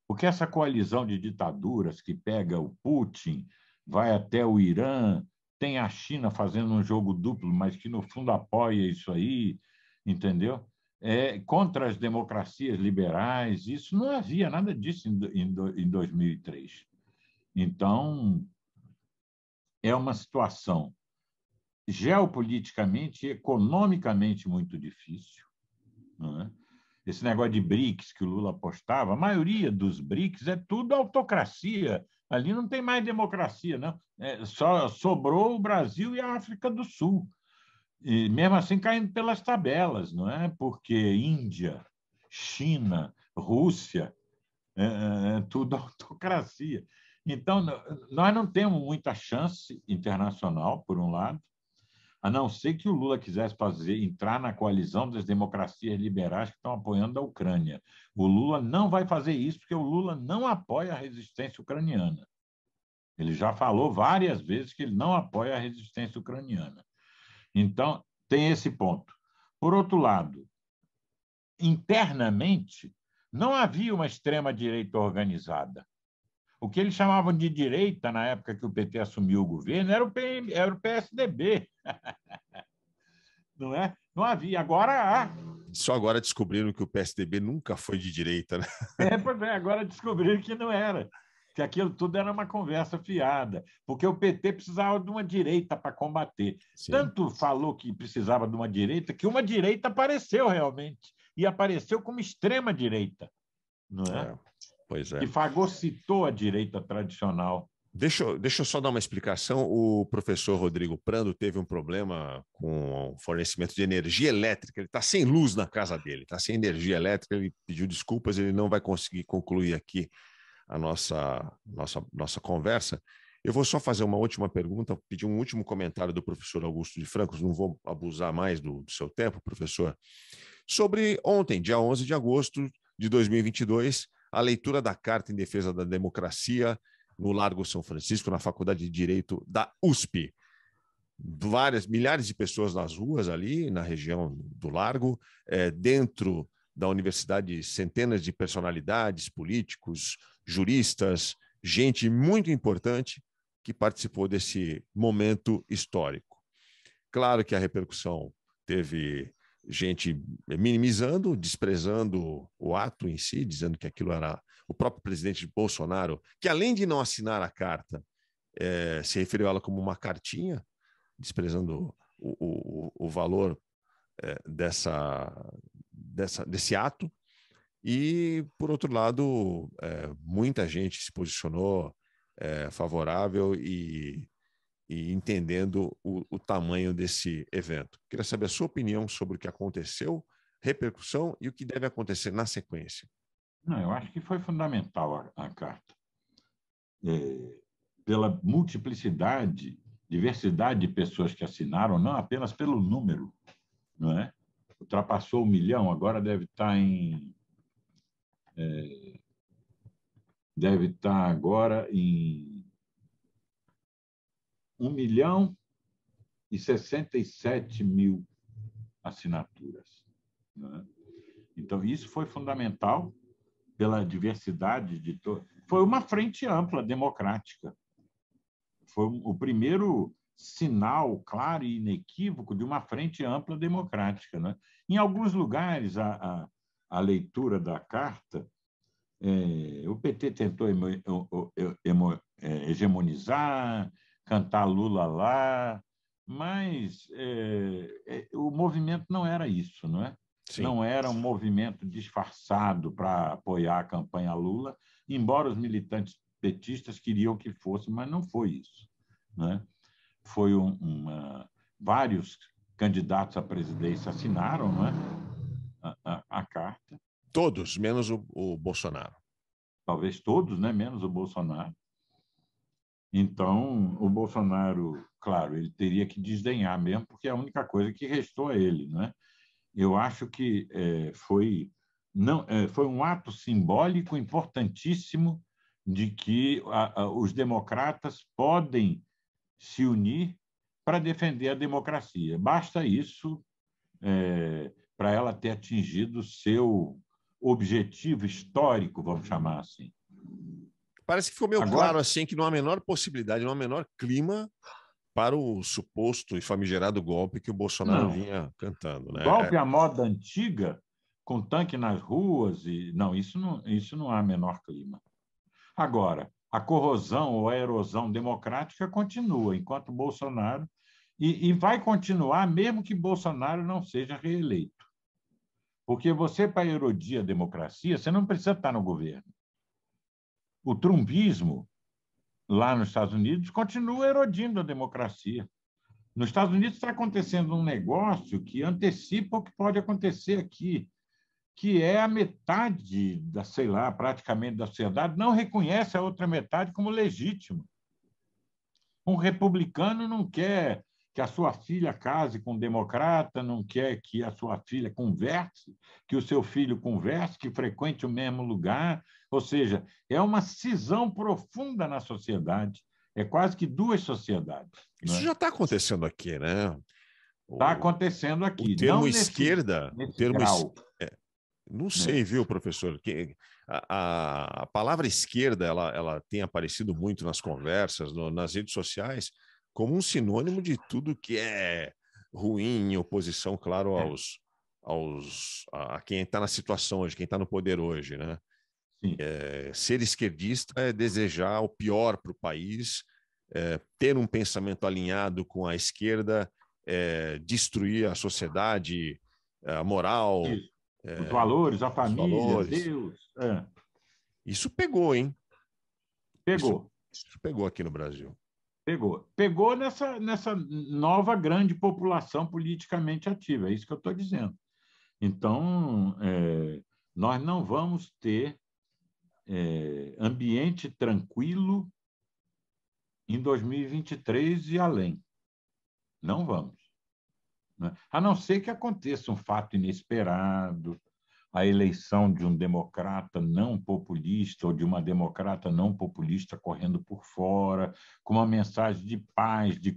S3: Porque essa coalizão de ditaduras que pega o Putin, vai até o Irã, tem a China fazendo um jogo duplo, mas que, no fundo, apoia isso aí, entendeu? Contra as democracias liberais. Isso não havia nada disso em 2003. Então, é uma situação geopoliticamente e economicamente muito difícil, não é? Esse negócio de BRICS que o Lula apostava, a maioria dos BRICS é tudo autocracia. Ali não tem mais democracia, não. Só sobrou o Brasil e a África do Sul. E mesmo assim caindo pelas tabelas, não é? Porque Índia, China, Rússia, tudo autocracia. Então, nós não temos muita chance internacional, por um lado, a não ser que o Lula quisesse entrar na coalizão das democracias liberais que estão apoiando a Ucrânia. O Lula não vai fazer isso, porque o Lula não apoia a resistência ucraniana. Ele já falou várias vezes que ele não apoia a resistência ucraniana. Então, tem esse ponto. Por outro lado, internamente, não havia uma extrema-direita organizada. O que eles chamavam de direita, na época que o PT assumiu o governo, era o PSDB. Não é? Não havia. Agora há.
S1: Só agora descobriram que o PSDB nunca foi de direita, né?
S3: Pois é, agora descobriram que não era. Que aquilo tudo era uma conversa fiada, porque o PT precisava de uma direita para combater. Sim. Tanto falou que precisava de uma direita, que uma direita apareceu realmente, e apareceu como extrema-direita, não é?
S1: Pois é.
S3: Que fagocitou a direita tradicional.
S1: Deixa eu só dar uma explicação. O professor Rodrigo Prando teve um problema com o fornecimento de energia elétrica. Ele está sem luz na casa dele, está sem energia elétrica. Ele pediu desculpas, ele não vai conseguir concluir aqui a nossa conversa. Eu vou só fazer uma última pergunta, pedir um último comentário do professor Augusto de Francos, não vou abusar mais do seu tempo, professor, sobre ontem, dia 11 de agosto de 2022, a leitura da Carta em Defesa da Democracia no Largo São Francisco, na Faculdade de Direito da USP. Milhares de pessoas nas ruas ali, na região do Largo, dentro da universidade, centenas de personalidades, políticos, juristas, gente muito importante que participou desse momento histórico. Claro que a repercussão teve gente minimizando, desprezando o ato em si, dizendo que aquilo era o próprio presidente Bolsonaro, que além de não assinar a carta, se referiu a ela como uma cartinha, desprezando o valor desse ato. E, por outro lado, muita gente se posicionou favorável e entendendo o tamanho desse evento. Queria saber a sua opinião sobre o que aconteceu, repercussão e o que deve acontecer na sequência.
S3: Não, eu acho que foi fundamental a carta. Pela multiplicidade, diversidade de pessoas que assinaram, não apenas pelo número, não é? Ultrapassou 1 milhão, agora deve estar agora em 1.067.000 assinaturas, né? Então, isso foi fundamental pela diversidade de foi uma frente ampla democrática. Foi o primeiro sinal claro e inequívoco de uma frente ampla democrática, né? Em alguns lugares, a leitura da carta, o PT tentou hegemonizar, cantar Lula lá, mas o movimento não era isso, não é? Sim. Não era um movimento disfarçado para apoiar a campanha Lula, embora os militantes petistas queriam que fosse, mas não foi isso, né? Foi vários candidatos à presidência assinaram, não é? a carta.
S1: Todos, menos o Bolsonaro.
S3: Talvez todos, né? Menos o Bolsonaro. Então, o Bolsonaro, claro, ele teria que desdenhar mesmo, porque é a única coisa que restou a ele, não é? Eu acho que foi um ato simbólico importantíssimo de que os democratas podem se unir para defender a democracia. Basta isso para ela ter atingido o seu objetivo histórico, vamos chamar assim.
S1: Parece que ficou meio
S3: Agora,
S1: claro assim que não há a menor possibilidade, não há o menor clima para o suposto e famigerado golpe que o Bolsonaro vinha cantando, né?
S3: Golpe à moda antiga, com tanque nas ruas, isso não há menor clima. Agora, a corrosão ou a erosão democrática continua, enquanto Bolsonaro, e vai continuar mesmo que Bolsonaro não seja reeleito. Porque você, para erodir a democracia, você não precisa estar no governo. O trumpismo, lá nos Estados Unidos, continua erodindo a democracia. Nos Estados Unidos está acontecendo um negócio que antecipa o que pode acontecer aqui, que é a metade da, sei lá, praticamente da sociedade não reconhece a outra metade como legítimo. Um republicano não quer que a sua filha case com um democrata, não quer que a sua filha converse, que o seu filho converse, que frequente o mesmo lugar. Ou seja, é uma cisão profunda na sociedade. É quase que duas sociedades.
S1: Isso já está acontecendo aqui, né?
S3: Está acontecendo aqui.
S1: O termo
S3: não
S1: esquerda,
S3: nesse
S1: o termo
S3: grau.
S1: Não sei, viu, professor? A palavra esquerda ela tem aparecido muito nas conversas, nas redes sociais, como um sinônimo de tudo que é ruim, em oposição, claro, a quem está na situação hoje, quem está no poder hoje, né? Ser esquerdista é desejar o pior para o país, ter um pensamento alinhado com a esquerda, destruir a sociedade, a moral.
S3: Os valores, a família,
S1: valores.
S3: Deus.
S1: Isso pegou, hein?
S3: Pegou.
S1: Isso pegou aqui no Brasil.
S3: Pegou nessa nova grande população politicamente ativa, é isso que eu estou dizendo. Então, nós não vamos ter ambiente tranquilo em 2023 e além. Não vamos. Né? A não ser que aconteça um fato inesperado, a eleição de um democrata não populista ou de uma democrata não populista correndo por fora, com uma mensagem de paz, de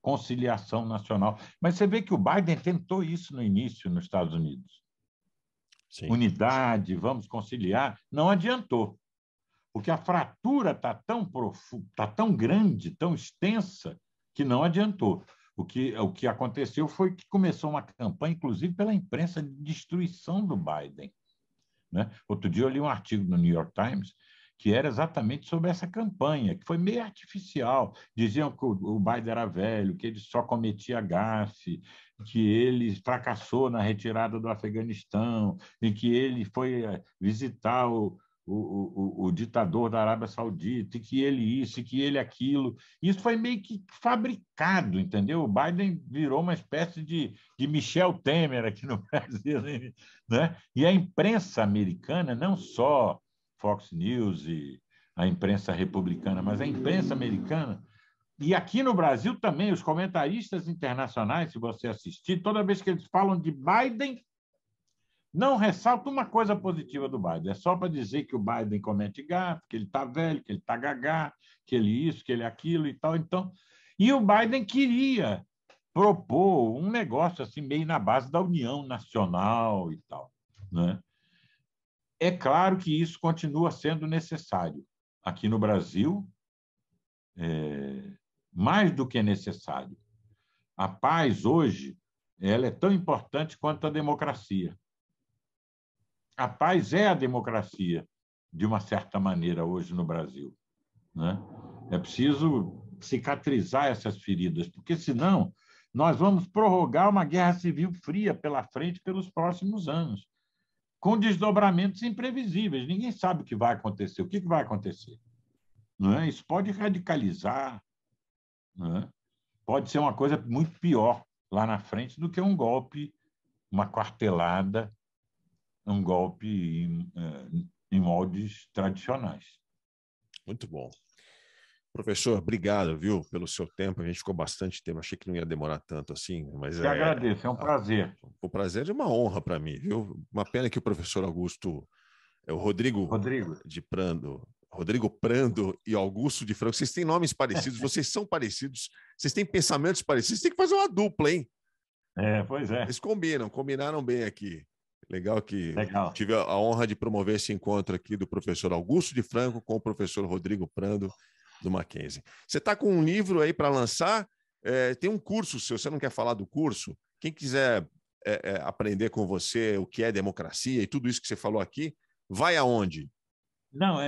S3: conciliação nacional. Mas você vê que o Biden tentou isso no início nos Estados Unidos. Sim. Unidade, vamos conciliar, não adiantou, porque a fratura está tão profunda, está tão grande, tão extensa, que não adiantou. O que aconteceu foi que começou uma campanha, inclusive pela imprensa, de destruição do Biden. Né? Outro dia eu li um artigo no New York Times que era exatamente sobre essa campanha, que foi meio artificial. Diziam que o Biden era velho, que ele só cometia gafe, que ele fracassou na retirada do Afeganistão, e que ele foi visitar o ditador da Arábia Saudita, e que ele isso, e que ele aquilo. Isso foi meio que fabricado, entendeu? O Biden virou uma espécie de Michel Temer aqui no Brasil. Né? E a imprensa americana, não só Fox News e a imprensa republicana, mas a imprensa americana, e aqui no Brasil também, os comentaristas internacionais, se você assistir, toda vez que eles falam de Biden, não ressalta uma coisa positiva do Biden. É só para dizer que o Biden comete gafe, que ele está velho, que ele está gagá, que ele isso, que ele aquilo e tal. Então, e o Biden queria propor um negócio assim meio na base da união nacional e tal. Né? É claro que isso continua sendo necessário. Aqui no Brasil, mais do que necessário. A paz hoje ela é tão importante quanto a democracia. A paz é a democracia, de uma certa maneira, hoje no Brasil. Né? É preciso cicatrizar essas feridas, porque, senão, nós vamos prorrogar uma guerra civil fria pela frente pelos próximos anos, com desdobramentos imprevisíveis. Ninguém sabe o que vai acontecer. O que vai acontecer? Não é? Isso pode radicalizar, não é? Pode ser uma coisa muito pior lá na frente do que um golpe, uma quartelada, um golpe em moldes tradicionais.
S1: Muito bom. Professor, obrigado, viu, pelo seu tempo. A gente ficou bastante tempo, achei que não ia demorar tanto assim, mas
S3: eu agradeço, é um prazer.
S1: O prazer é uma honra para mim, viu? Uma pena que o professor Augusto, o Rodrigo de Prando, Rodrigo Prando e Augusto de Franco, vocês têm nomes parecidos, vocês são parecidos, vocês têm pensamentos parecidos, vocês têm que fazer uma dupla, hein?
S3: Pois é.
S1: Eles combinaram bem aqui. Legal que
S3: Legal.
S1: tive a honra de promover esse encontro aqui do professor Augusto de Franco com o professor Rodrigo Prando do Mackenzie. Você está com um livro aí para lançar? Tem um curso seu, você não quer falar do curso? Quem quiser aprender com você o que é democracia e tudo isso que você falou aqui, vai aonde?
S3: Não,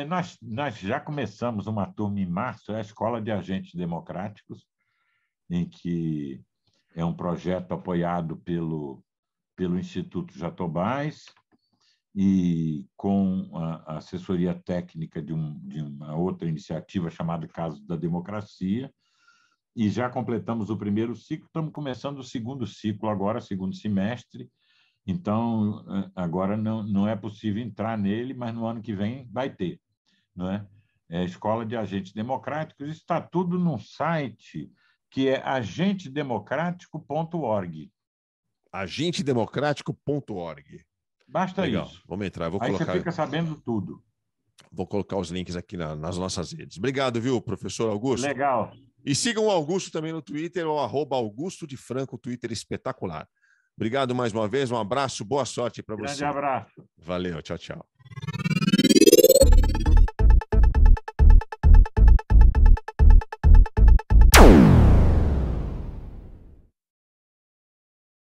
S3: nós já começamos uma turma em março, é a Escola de Agentes Democráticos, em que é um projeto apoiado pelo Instituto Jatobás e com a assessoria técnica de uma outra iniciativa chamada Casa da Democracia, e já completamos o primeiro ciclo, estamos começando o segundo ciclo agora, segundo semestre. Então, agora não é possível entrar nele, mas no ano que vem vai ter. Não é? É a Escola de Agentes Democráticos, está tudo num site que é agentedemocrático.org.
S1: Agentedemocrático.org.
S3: Basta
S1: Legal.
S3: isso.
S1: Vamos entrar.
S3: Aí você fica sabendo tudo.
S1: Vou colocar os links aqui nas nossas redes. Obrigado, viu, professor Augusto?
S3: Legal.
S1: E sigam o Augusto também no Twitter, o @Augusto de Franco, Twitter espetacular. Obrigado mais uma vez, um abraço, boa sorte para você.
S3: Grande abraço.
S1: Valeu, tchau, tchau.